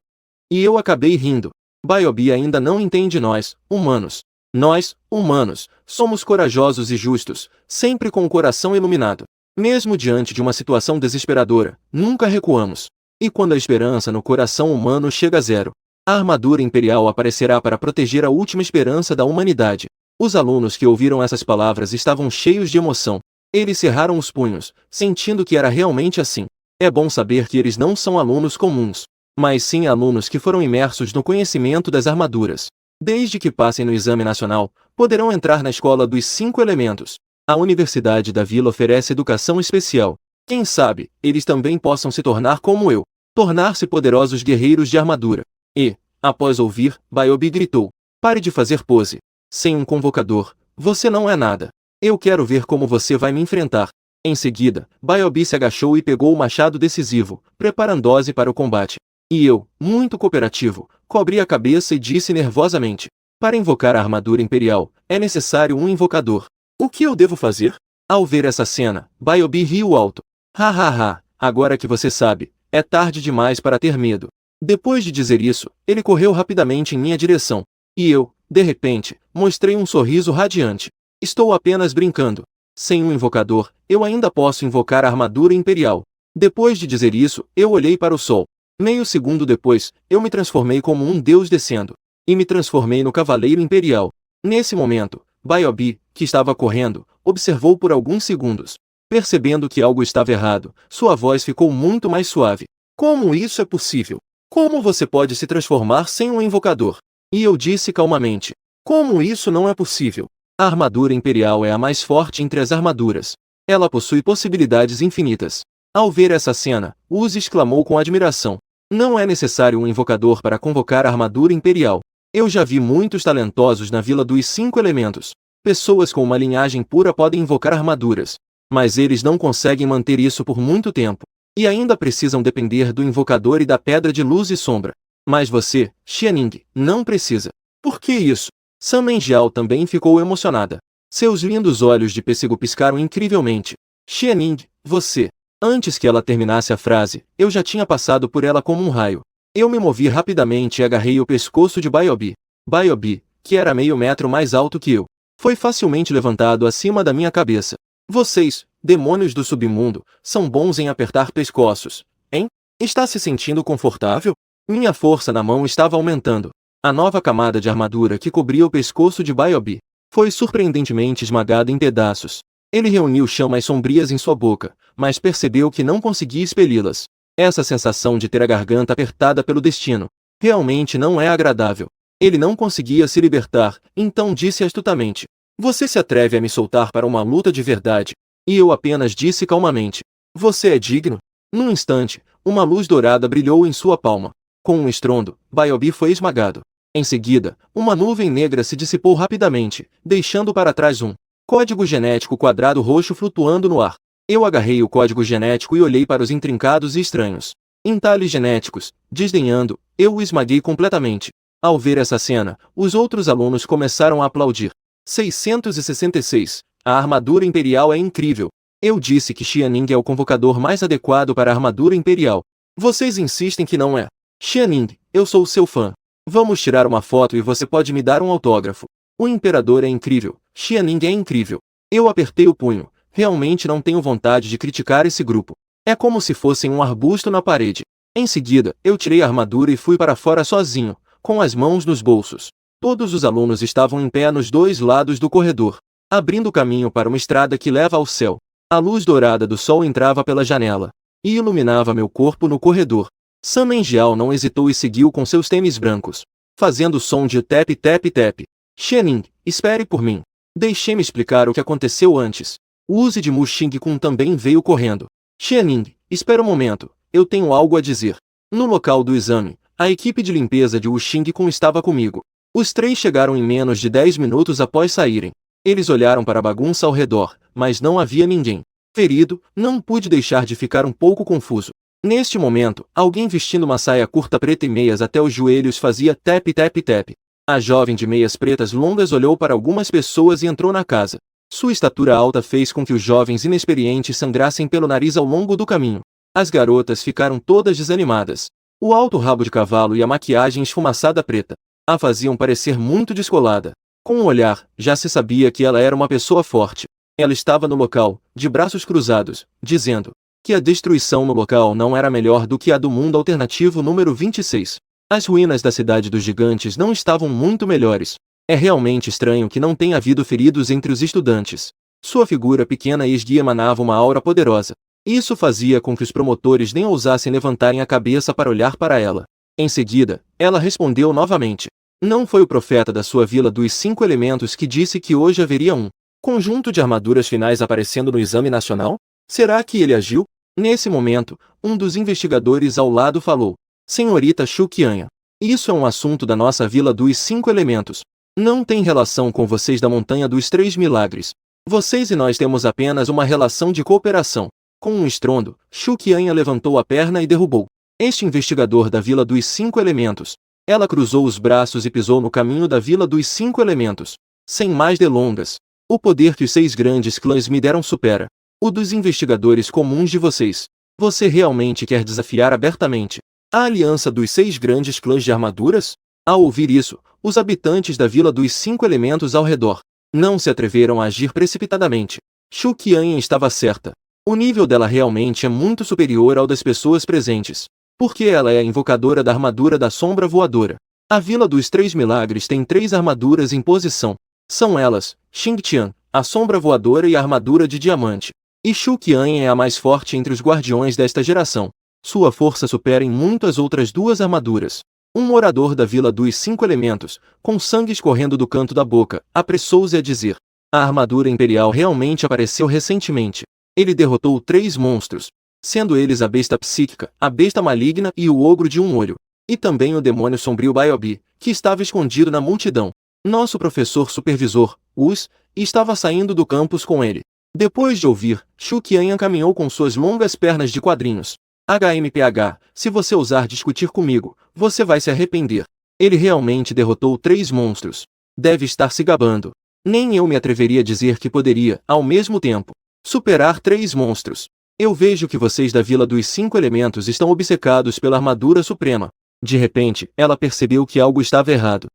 Speaker 1: E eu acabei rindo. Baiobi ainda não entende nós, humanos. Nós, humanos, somos corajosos e justos, sempre com o coração iluminado. Mesmo diante de uma situação desesperadora, nunca recuamos. E quando a esperança no coração humano chega a zero, a armadura imperial aparecerá para proteger a última esperança da humanidade. Os alunos que ouviram essas palavras estavam cheios de emoção. Eles cerraram os punhos, sentindo que era realmente assim. É bom saber que eles não são alunos comuns, mas sim alunos que foram imersos no conhecimento das armaduras. Desde que passem no exame nacional, poderão entrar na escola dos 5 elementos. A Universidade da Vila oferece educação especial. Quem sabe, eles também possam se tornar como eu. tornar-se poderosos guerreiros de armadura. E, após ouvir, Byobi gritou: pare de fazer pose. Sem um convocador, você não é nada. Eu quero ver como você vai me enfrentar. Em seguida, Byobi se agachou e pegou o machado decisivo, preparando-se para o combate. E eu, muito cooperativo, cobri a cabeça e disse nervosamente: para invocar a armadura imperial, é necessário um invocador. O que eu devo fazer? Ao ver essa cena, Byobi riu alto. Ha ha ha, agora que você sabe, é tarde demais para ter medo. Depois de dizer isso, ele correu rapidamente em minha direção. E eu, de repente, mostrei um sorriso radiante. Estou apenas brincando. Sem um invocador, eu ainda posso invocar a armadura imperial. Depois de dizer isso, eu olhei para o sol. Meio segundo depois, eu me transformei como um deus descendo. E me transformei no cavaleiro imperial. Nesse momento, Byobi, que estava correndo, observou por alguns segundos. Percebendo que algo estava errado, sua voz ficou muito mais suave. Como isso é possível? Como você pode se transformar sem um invocador? E eu disse calmamente: como isso não é possível? A armadura imperial é a mais forte entre as armaduras. Ela possui possibilidades infinitas. Ao ver essa cena, Uzi exclamou com admiração: não é necessário um invocador para convocar a armadura imperial. Eu já vi muitos talentosos na Vila dos 5 Elementos. Pessoas com uma linhagem pura podem invocar armaduras. Mas eles não conseguem manter isso por muito tempo. E ainda precisam depender do invocador e da pedra de luz e sombra. Mas você, Xianing, não precisa. Por que isso? San Menjiao também ficou emocionada. Seus lindos olhos de pêssego piscaram incrivelmente. Xianing, você... Antes que ela terminasse a frase, eu já tinha passado por ela como um raio. Eu me movi rapidamente e agarrei o pescoço de Byobi. Byobi, que era meio metro mais alto que eu, foi facilmente levantado acima da minha cabeça. Vocês, demônios do submundo, são bons em apertar pescoços, hein? Está se sentindo confortável? Minha força na mão estava aumentando. A nova camada de armadura que cobria o pescoço de Byobi foi surpreendentemente esmagada em pedaços. Ele reuniu chamas sombrias em sua boca, mas percebeu que não conseguia expeli-las. Essa sensação de ter a garganta apertada pelo destino realmente não é agradável. Ele não conseguia se libertar, então disse astutamente: você se atreve a me soltar para uma luta de verdade? E eu apenas disse calmamente: você é digno? Num instante, uma luz dourada brilhou em sua palma. Com um estrondo, Byobi foi esmagado. Em seguida, uma nuvem negra se dissipou rapidamente, deixando para trás um código genético quadrado roxo flutuando no ar. Eu agarrei o código genético e olhei para os intrincados e estranhos entalhes genéticos. Desdenhando, eu o esmaguei completamente. Ao ver essa cena, os outros alunos começaram a aplaudir. 666. A armadura imperial é incrível. Eu disse que Xianing é o convocador mais adequado para a armadura imperial. Vocês insistem que não é. Xianing, eu sou seu fã. Vamos tirar uma foto e você pode me dar um autógrafo. O imperador é incrível. Xianing é incrível. Eu apertei o punho. Realmente não tenho vontade de criticar esse grupo. É como se fossem um arbusto na parede. Em seguida, eu tirei a armadura e fui para fora sozinho, com as mãos nos bolsos. Todos os alunos estavam em pé nos dois lados do corredor, abrindo caminho para uma estrada que leva ao céu. A luz dourada do sol entrava pela janela e iluminava meu corpo no corredor. San Menjiao não hesitou e seguiu com seus tênis brancos, fazendo som de tap tap tap. Xianing, espere por mim. Deixe-me explicar o que aconteceu antes. Uzi de Muxing-kun também veio correndo. Xianing, espera um momento, eu tenho algo a dizer. No local do exame, a equipe de limpeza de Wuxing-kun estava comigo. Os três chegaram em menos de 10 minutos após saírem. Eles olharam para a bagunça ao redor, mas não havia ninguém ferido. Não pude deixar de ficar um pouco confuso. Neste momento, alguém vestindo uma saia curta preta e meias até os joelhos fazia tap tap tap. A jovem de meias pretas longas olhou para algumas pessoas e entrou na casa. Sua estatura alta fez com que os jovens inexperientes sangrassem pelo nariz ao longo do caminho. As garotas ficaram todas desanimadas. O alto rabo de cavalo e a maquiagem esfumaçada preta a faziam parecer muito descolada. Com um olhar, já se sabia que ela era uma pessoa forte. Ela estava no local, de braços cruzados, dizendo que a destruição no local não era melhor do que a do mundo alternativo número 26. As ruínas da cidade dos gigantes não estavam muito melhores. É realmente estranho que não tenha havido feridos entre os estudantes. Sua figura pequena e esguia emanava uma aura poderosa. Isso fazia com que os promotores nem ousassem levantarem a cabeça para olhar para ela. Em seguida, ela respondeu novamente. Não foi o profeta da sua vila dos 5 elementos que disse que hoje haveria um conjunto de armaduras finais aparecendo no exame nacional? Será que ele agiu? Nesse momento, um dos investigadores ao lado falou. Senhorita Shu Qianyan, isso é um assunto da nossa vila dos 5 elementos. Não tem relação com vocês da Montanha dos 3 Milagres. Vocês e nós temos apenas uma relação de cooperação. Com um estrondo, Shu Qianyan levantou a perna e derrubou este investigador da Vila dos 5 Elementos. Ela cruzou os braços e pisou no caminho da Vila dos 5 Elementos. Sem mais delongas, o poder que os 6 grandes clãs me deram supera o dos investigadores comuns de vocês. Você realmente quer desafiar abertamente a aliança dos 6 grandes clãs de armaduras? Ao ouvir isso, os habitantes da Vila dos 5 Elementos ao redor não se atreveram a agir precipitadamente. Shu Qianyan estava certa. O nível dela realmente é muito superior ao das pessoas presentes, porque ela é a invocadora da armadura da sombra voadora. A Vila dos 3 Milagres tem 3 armaduras em posição. São elas, Xingtian, a sombra voadora e a armadura de diamante. E Shu Qianyan é a mais forte entre os guardiões desta geração. Sua força supera em muito as outras 2 armaduras. Um morador da Vila dos 5 Elementos, com sangue escorrendo do canto da boca, apressou-se a dizer. A armadura imperial realmente apareceu recentemente. Ele derrotou 3 monstros, sendo eles a besta psíquica, a besta maligna e o ogro de um olho, e também o demônio sombrio Baiobi, que estava escondido na multidão. Nosso professor supervisor, Us, estava saindo do campus com ele. Depois de ouvir, Shu Qianyan caminhou com suas longas pernas de quadrinhos. HMPH, se você ousar discutir comigo, você vai se arrepender. Ele realmente derrotou 3 monstros. Deve estar se gabando. Nem eu me atreveria a dizer que poderia, ao mesmo tempo, superar 3 monstros. Eu vejo que vocês da Vila dos 5 Elementos estão obcecados pela armadura suprema. De repente, ela percebeu que algo estava errado.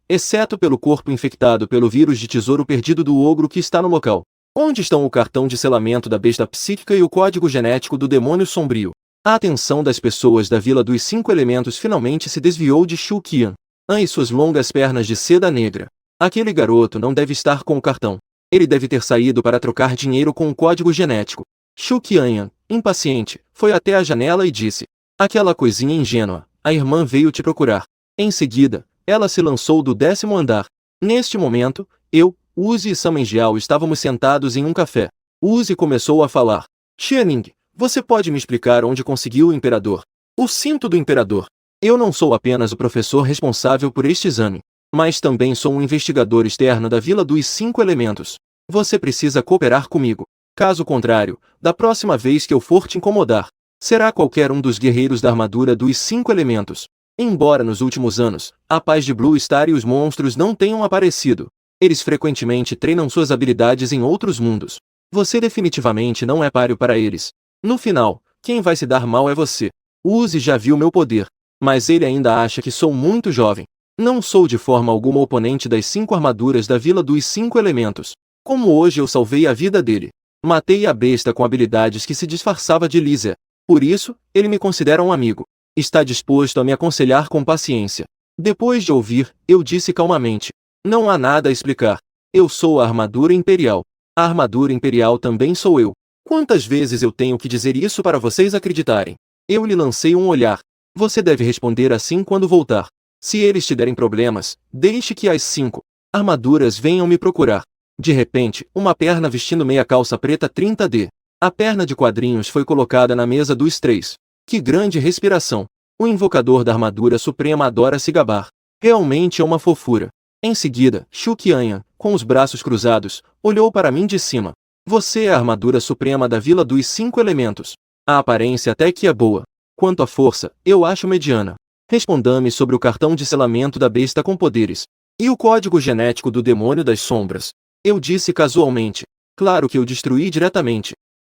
Speaker 1: exceto pelo corpo infectado pelo vírus de tesouro perdido do ogro que está no local. Onde estão o cartão de selamento da besta psíquica e o código genético do demônio sombrio? A atenção das pessoas da Vila dos 5 Elementos finalmente se desviou de Shu Qianyan e suas longas pernas de seda negra. Aquele garoto não deve estar com o cartão. Ele deve ter saído para trocar dinheiro com o código genético. Shu Qianyan, impaciente, foi até a janela e disse. Aquela coisinha ingênua, a irmã veio te procurar. Em seguida, ela se lançou do 10º andar. Neste momento, eu, Uzi e Samenjiao estávamos sentados em um café. Uzi começou a falar. Xianing, você pode me explicar onde conseguiu o imperador? O cinto do imperador. Eu não sou apenas o professor responsável por este exame, mas também sou um investigador externo da Vila dos 5 Elementos. Você precisa cooperar comigo. Caso contrário, da próxima vez que eu for te incomodar, será qualquer um dos guerreiros da armadura dos 5 Elementos. Embora nos últimos anos, a paz de Blue Star e os monstros não tenham aparecido, eles frequentemente treinam suas habilidades em outros mundos. Você definitivamente não é páreo para eles. No final, quem vai se dar mal é você. Uzi já viu meu poder, mas ele ainda acha que sou muito jovem. Não sou de forma alguma oponente das 5 armaduras da Vila dos 5 Elementos. Como hoje eu salvei a vida dele. Matei a besta com habilidades que se disfarçava de Lisa. Por isso, ele me considera um amigo. Está disposto a me aconselhar com paciência. Depois de ouvir, eu disse calmamente. Não há nada a explicar. Eu sou a armadura imperial. A armadura imperial também sou eu. Quantas vezes eu tenho que dizer isso para vocês acreditarem? Eu lhe lancei um olhar. Você deve responder assim quando voltar. Se eles te derem problemas, deixe que as 5 armaduras venham me procurar. De repente, uma perna vestindo meia calça preta 30D. A perna de quadrinhos foi colocada na mesa dos 3. Que grande respiração! O invocador da armadura suprema adora se gabar. Realmente é uma fofura. Em seguida, Shu Qianyan, com os braços cruzados, olhou para mim de cima. Você é a armadura suprema da Vila dos 5 Elementos. A aparência até que é boa. Quanto à força, eu acho mediana. Responda-me sobre o cartão de selamento da besta com poderes. E o código genético do demônio das sombras. Eu disse casualmente. Claro que eu destruí diretamente.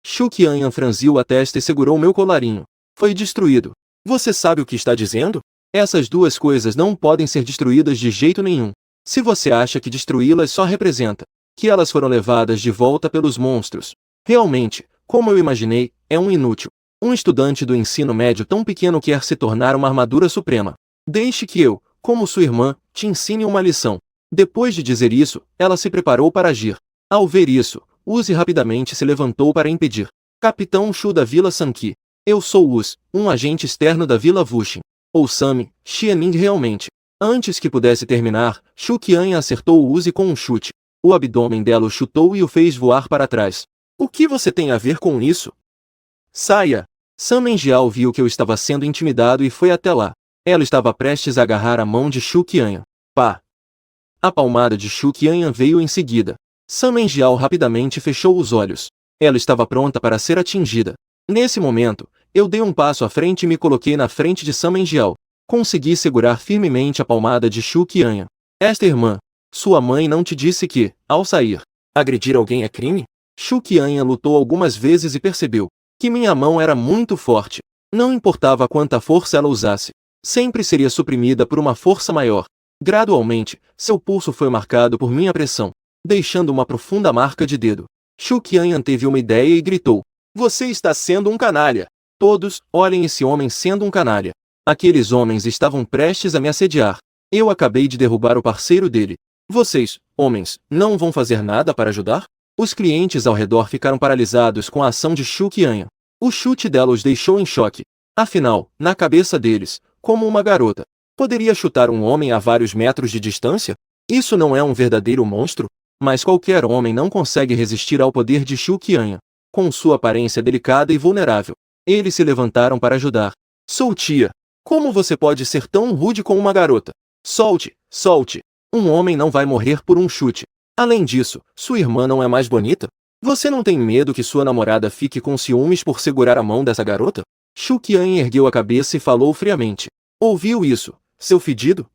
Speaker 1: Shu Qianyan franziu a testa e segurou meu colarinho. Foi destruído. Você sabe o que está dizendo? Essas 2 coisas não podem ser destruídas de jeito nenhum. Se você acha que destruí-las só representa que elas foram levadas de volta pelos monstros. Realmente, como eu imaginei, é um inútil. Um estudante do ensino médio tão pequeno quer se tornar uma armadura suprema. Deixe que eu, como sua irmã, te ensine uma lição. Depois de dizer isso, ela se preparou para agir. Ao ver isso, Uzi rapidamente se levantou para impedir. Capitão Shu da Vila Sanqi. Eu sou Uz, um agente externo da Vila Wuxin. Ou Sami, Xianing realmente. Antes que pudesse terminar, Shu Qianyan acertou o Uzi com um chute. O abdômen dela o chutou e o fez voar para trás. O que você tem a ver com isso? Saia! Sama Engial viu que eu estava sendo intimidado e foi até lá. Ela estava prestes a agarrar a mão de Shu Qianyan. Pá! A palmada de Shu Qianyan veio em seguida. Sama Engial rapidamente fechou os olhos. Ela estava pronta para ser atingida. Nesse momento, eu dei um passo à frente e me coloquei na frente de Sama Engial. Consegui segurar firmemente a palmada de Shu Qianyan. Esta irmã, sua mãe não te disse que, ao sair, agredir alguém é crime? Shu Qianyan lutou algumas vezes e percebeu que minha mão era muito forte. Não importava quanta força ela usasse, sempre seria suprimida por uma força maior. Gradualmente, seu pulso foi marcado por minha pressão, deixando uma profunda marca de dedo. Shu Qianyan teve uma ideia e gritou: "Você está sendo um canalha! Todos, olhem esse homem sendo um canalha!" Aqueles homens estavam prestes a me assediar. Eu acabei de derrubar o parceiro dele. Vocês, homens, não vão fazer nada para ajudar? Os clientes ao redor ficaram paralisados com a ação de Shu Qianyan. O chute dela os deixou em choque. Afinal, na cabeça deles, como uma garota poderia chutar um homem a vários metros de distância? Isso não é um verdadeiro monstro? Mas qualquer homem não consegue resistir ao poder de Shu Qianyan. Com sua aparência delicada e vulnerável, eles se levantaram para ajudar. "Sou tia. Como você pode ser tão rude com uma garota? Solte, solte. Um homem não vai morrer por um chute. Além disso, sua irmã não é mais bonita? Você não tem medo que sua namorada fique com ciúmes por segurar a mão dessa garota?" Shu Qianyan ergueu a cabeça e falou friamente: "Ouviu isso, seu fedido?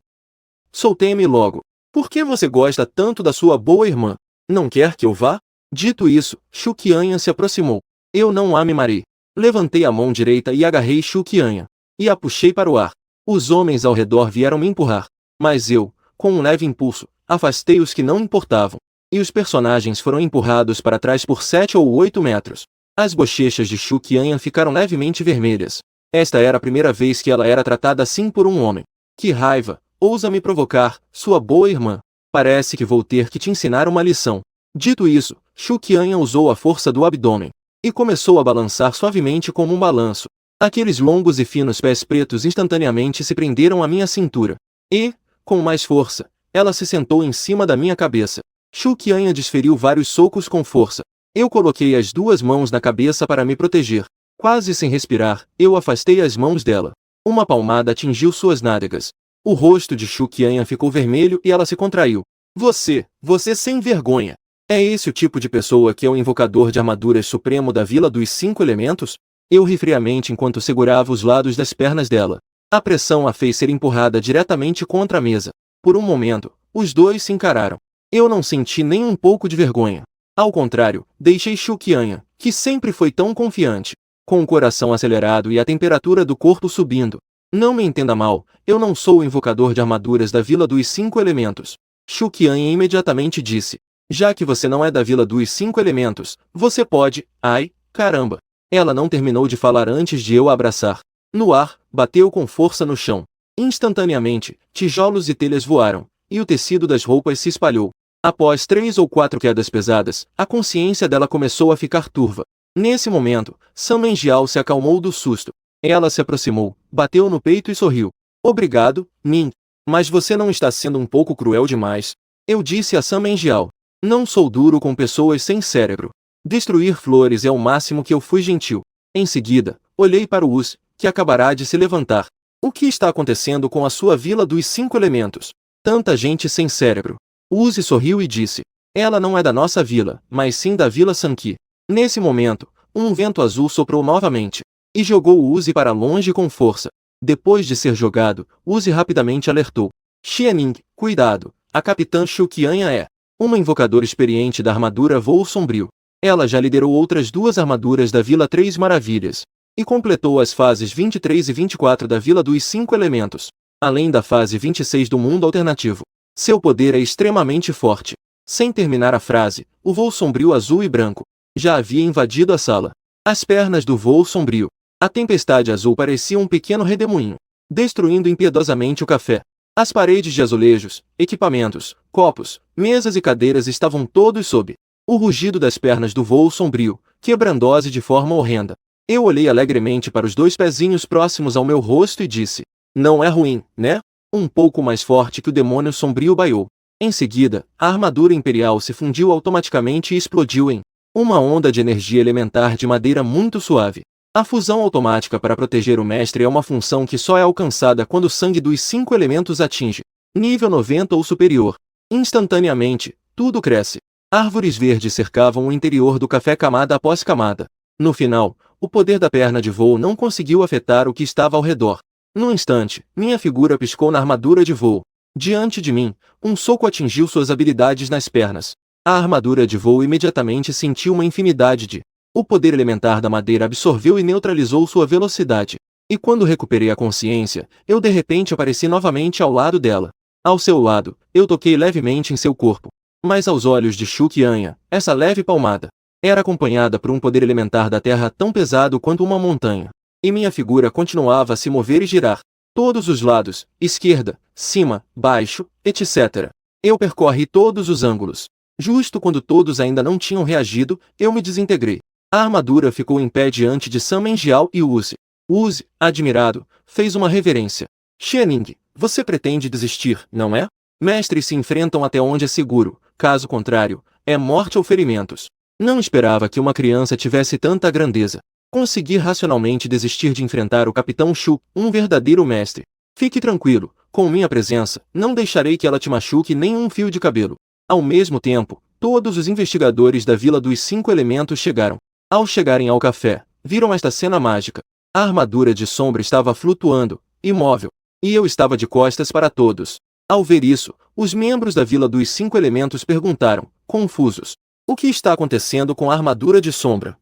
Speaker 1: Soltei-me logo. Por que você gosta tanto da sua boa irmã? Não quer que eu vá?" Dito isso, Shu Qianyan se aproximou. Eu não a mimarei. Levantei a mão direita e agarrei Shu Qianyan e a puxei para o ar. Os homens ao redor vieram me empurrar, mas eu, com um leve impulso, afastei os que não importavam, e os personagens foram empurrados para trás por 7 ou 8 metros. As bochechas de Shu Qianyan ficaram levemente vermelhas. Esta era a primeira vez que ela era tratada assim por um homem. Que raiva! Ousa me provocar, sua boa irmã. Parece que vou ter que te ensinar uma lição. Dito isso, Shu Qianyan usou a força do abdômen e começou a balançar suavemente como um balanço. Aqueles longos e finos pés pretos instantaneamente se prenderam à minha cintura. E, com mais força, ela se sentou em cima da minha cabeça. Shu Qianyan desferiu vários socos com força. Eu coloquei as duas mãos na cabeça para me proteger. Quase sem respirar, eu afastei as mãos dela. Uma palmada atingiu suas nádegas. O rosto de Shu Qianyan ficou vermelho e ela se contraiu. Você sem vergonha! É esse o tipo de pessoa que é o invocador de armaduras supremo da Vila dos 5 Elementos? Eu ri friamente enquanto segurava os lados das pernas dela. A pressão a fez ser empurrada diretamente contra a mesa. Por um momento, os dois se encararam. Eu não senti nem um pouco de vergonha. Ao contrário, deixei Shu Qianyan, que sempre foi tão confiante, com o coração acelerado e a temperatura do corpo subindo. Não me entenda mal, eu não sou o invocador de armaduras da Vila dos 5 Elementos. Shu Qianyan imediatamente disse: "Já que você não é da Vila dos 5 Elementos, você pode..." Ai, caramba! Ela não terminou de falar antes de eu a abraçar. No ar, bateu com força no chão. Instantaneamente, tijolos e telhas voaram, e o tecido das roupas se espalhou. Após 3 ou 4 quedas pesadas, a consciência dela começou a ficar turva. Nesse momento, Sama Engial se acalmou do susto. Ela se aproximou, bateu no peito e sorriu. "Obrigado, Min. Mas você não está sendo um pouco cruel demais?" Eu disse a Sama Engial. "Não sou duro com pessoas sem cérebro. Destruir flores é o máximo que eu fui gentil." Em seguida, olhei para o Uz, que acabará de se levantar. "O que está acontecendo com a sua Vila dos 5 Elementos? Tanta gente sem cérebro." Uzi sorriu e disse: "Ela não é da nossa vila, mas sim da Vila Sanqi." Nesse momento, um vento azul soprou novamente e jogou o Uzi para longe com força. Depois de ser jogado, Uzi rapidamente alertou: "Xianing, cuidado, a capitã Shu Qianyan é uma invocadora experiente da armadura Voo Sombrio. Ela já liderou outras 2 armaduras da Vila 3 Maravilhas e completou as fases 23 e 24 da Vila dos 5 Elementos, além da fase 26 do Mundo Alternativo. Seu poder é extremamente forte." Sem terminar a frase, o voo sombrio azul e branco já havia invadido a sala. As pernas do voo sombrio, a tempestade azul parecia um pequeno redemoinho, destruindo impiedosamente o café. As paredes de azulejos, equipamentos, copos, mesas e cadeiras estavam todos sob o rugido das pernas do voo sombrio, quebrando-se de forma horrenda. Eu olhei alegremente para os 2 pezinhos próximos ao meu rosto e disse: "Não é ruim, né?" Um pouco mais forte que o demônio sombrio baiou. Em seguida, a armadura imperial se fundiu automaticamente e explodiu em uma onda de energia elementar de madeira muito suave. A fusão automática para proteger o mestre é uma função que só é alcançada quando o sangue dos 5 elementos atinge nível 90 ou superior. Instantaneamente, tudo cresce. Árvores verdes cercavam o interior do café camada após camada. No final, o poder da perna de voo não conseguiu afetar o que estava ao redor. Num instante, minha figura piscou na armadura de voo. Diante de mim, um soco atingiu suas habilidades nas pernas. A armadura de voo imediatamente sentiu uma infinidade de... O poder elementar da madeira absorveu e neutralizou sua velocidade. E quando recuperei a consciência, eu de repente apareci novamente ao lado dela. Ao seu lado, eu toquei levemente em seu corpo. Mas aos olhos de Xuqianha, essa leve palmada era acompanhada por um poder elementar da terra tão pesado quanto uma montanha. E minha figura continuava a se mover e girar. Todos os lados, esquerda, cima, baixo, etc. Eu percorri todos os ângulos. Justo quando todos ainda não tinham reagido, eu me desintegrei. A armadura ficou em pé diante de San Menjiao e Uzi. Uzi, admirado, fez uma reverência. Xianing, você pretende desistir, não é? Mestres se enfrentam até onde é seguro, caso contrário, é morte ou ferimentos. Não esperava que uma criança tivesse tanta grandeza. Consegui racionalmente desistir de enfrentar o Capitão Shu, um verdadeiro mestre. Fique tranquilo, com minha presença, não deixarei que ela te machuque nem um fio de cabelo. Ao mesmo tempo, todos os investigadores da Vila dos 5 Elementos chegaram. Ao chegarem ao café, viram esta cena mágica. A armadura de sombra estava flutuando, imóvel, e eu estava de costas para todos. Ao ver isso, os membros da Vila dos 5 Elementos perguntaram, confusos: o que está acontecendo com a armadura de sombra?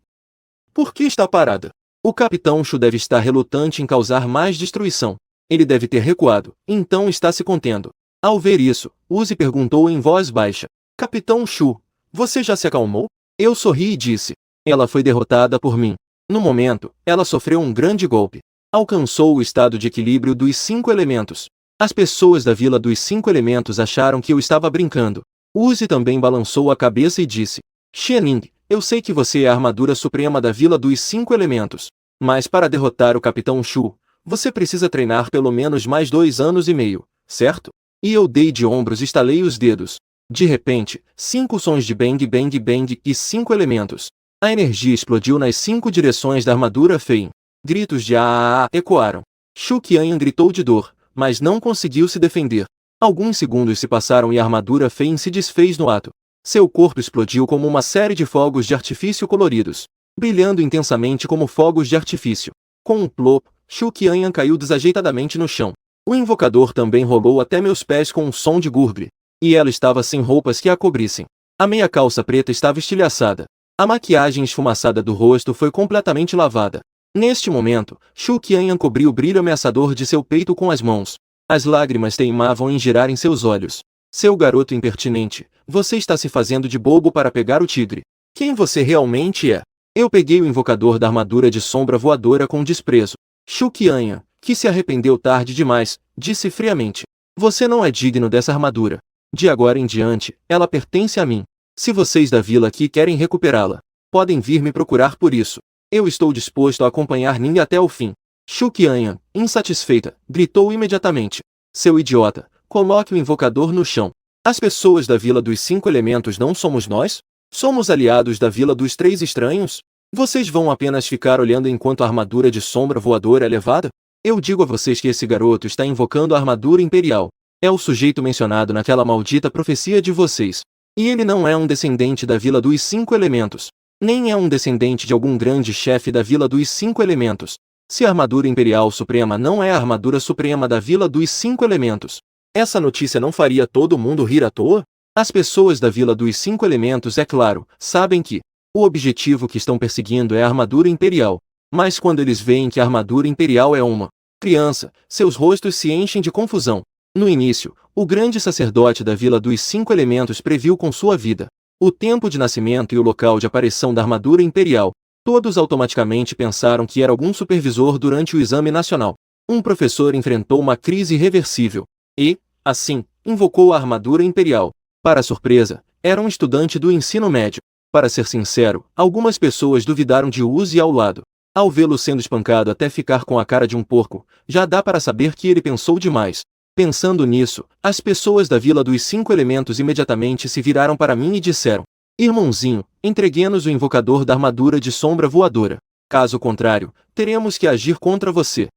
Speaker 1: Por que está parada? O Capitão Shu deve estar relutante em causar mais destruição. Ele deve ter recuado, então está se contendo. Ao ver isso, Uzi perguntou em voz baixa: Capitão Shu, você já se acalmou? Eu sorri e disse: ela foi derrotada por mim. No momento, ela sofreu um grande golpe. Alcançou o estado de equilíbrio dos 5 elementos. As pessoas da Vila dos 5 Elementos acharam que eu estava brincando. Uzi também balançou a cabeça e disse: Xianing, eu sei que você é a armadura suprema da Vila dos 5 Elementos. Mas para derrotar o Capitão Shu, você precisa treinar pelo menos mais 2 anos e meio, certo? E eu dei de ombros e estalei os dedos. De repente, 5 sons de bang bang bang e 5 elementos. A energia explodiu nas 5 direções da armadura Fein. Gritos de ah ecoaram. Xuqianhan gritou de dor, mas não conseguiu se defender. Alguns segundos se passaram e a armadura Fein se desfez no ato. Seu corpo explodiu como uma série de fogos de artifício coloridos, brilhando intensamente como fogos de artifício. Com um plop, Xuqianhan caiu desajeitadamente no chão. O invocador também rolou até meus pés com um som de gurgle. E ela estava sem roupas que a cobrissem. A meia calça preta estava estilhaçada. A maquiagem esfumaçada do rosto foi completamente lavada. Neste momento, Xuqianhan cobriu o brilho ameaçador de seu peito com as mãos. As lágrimas teimavam em girar em seus olhos. Seu garoto impertinente, você está se fazendo de bobo para pegar o tigre. Quem você realmente é? Eu peguei o invocador da armadura de sombra voadora com desprezo. Xuqianhan, que se arrependeu tarde demais, disse friamente: você não é digno dessa armadura. De agora em diante, ela pertence a mim. Se vocês da vila aqui querem recuperá-la, podem vir me procurar por isso. Eu estou disposto a acompanhar Ning até o fim. Xuqianhan, insatisfeita, gritou imediatamente: seu idiota, coloque o invocador no chão. As pessoas da Vila dos 5 Elementos não somos nós? Somos aliados da Vila dos 3 Estranhos? Vocês vão apenas ficar olhando enquanto a armadura de sombra voadora é levada? Eu digo a vocês que esse garoto está invocando a armadura imperial. É o sujeito mencionado naquela maldita profecia de vocês. E ele não é um descendente da Vila dos 5 Elementos. Nem é um descendente de algum grande chefe da Vila dos 5 Elementos. Se a armadura imperial suprema não é a armadura suprema da Vila dos 5 Elementos, essa notícia não faria todo mundo rir à toa? As pessoas da Vila dos 5 Elementos, é claro, sabem que o objetivo que estão perseguindo é a armadura imperial. Mas quando eles veem que a armadura imperial é uma criança, seus rostos se enchem de confusão. No início, o grande sacerdote da Vila dos 5 Elementos previu com sua vida o tempo de nascimento e o local de aparição da armadura imperial. Todos automaticamente pensaram que era algum supervisor durante o exame nacional. Um professor enfrentou uma crise irreversível e, assim, invocou a armadura imperial. Para surpresa, era um estudante do ensino médio. Para ser sincero, algumas pessoas duvidaram de Uzi ao lado. Ao vê-lo sendo espancado até ficar com a cara de um porco, já dá para saber que ele pensou demais. Pensando nisso, as pessoas da Vila dos 5 Elementos imediatamente se viraram para mim e disseram: irmãozinho, entregue-nos o invocador da armadura de sombra voadora. Caso contrário, teremos que agir contra você.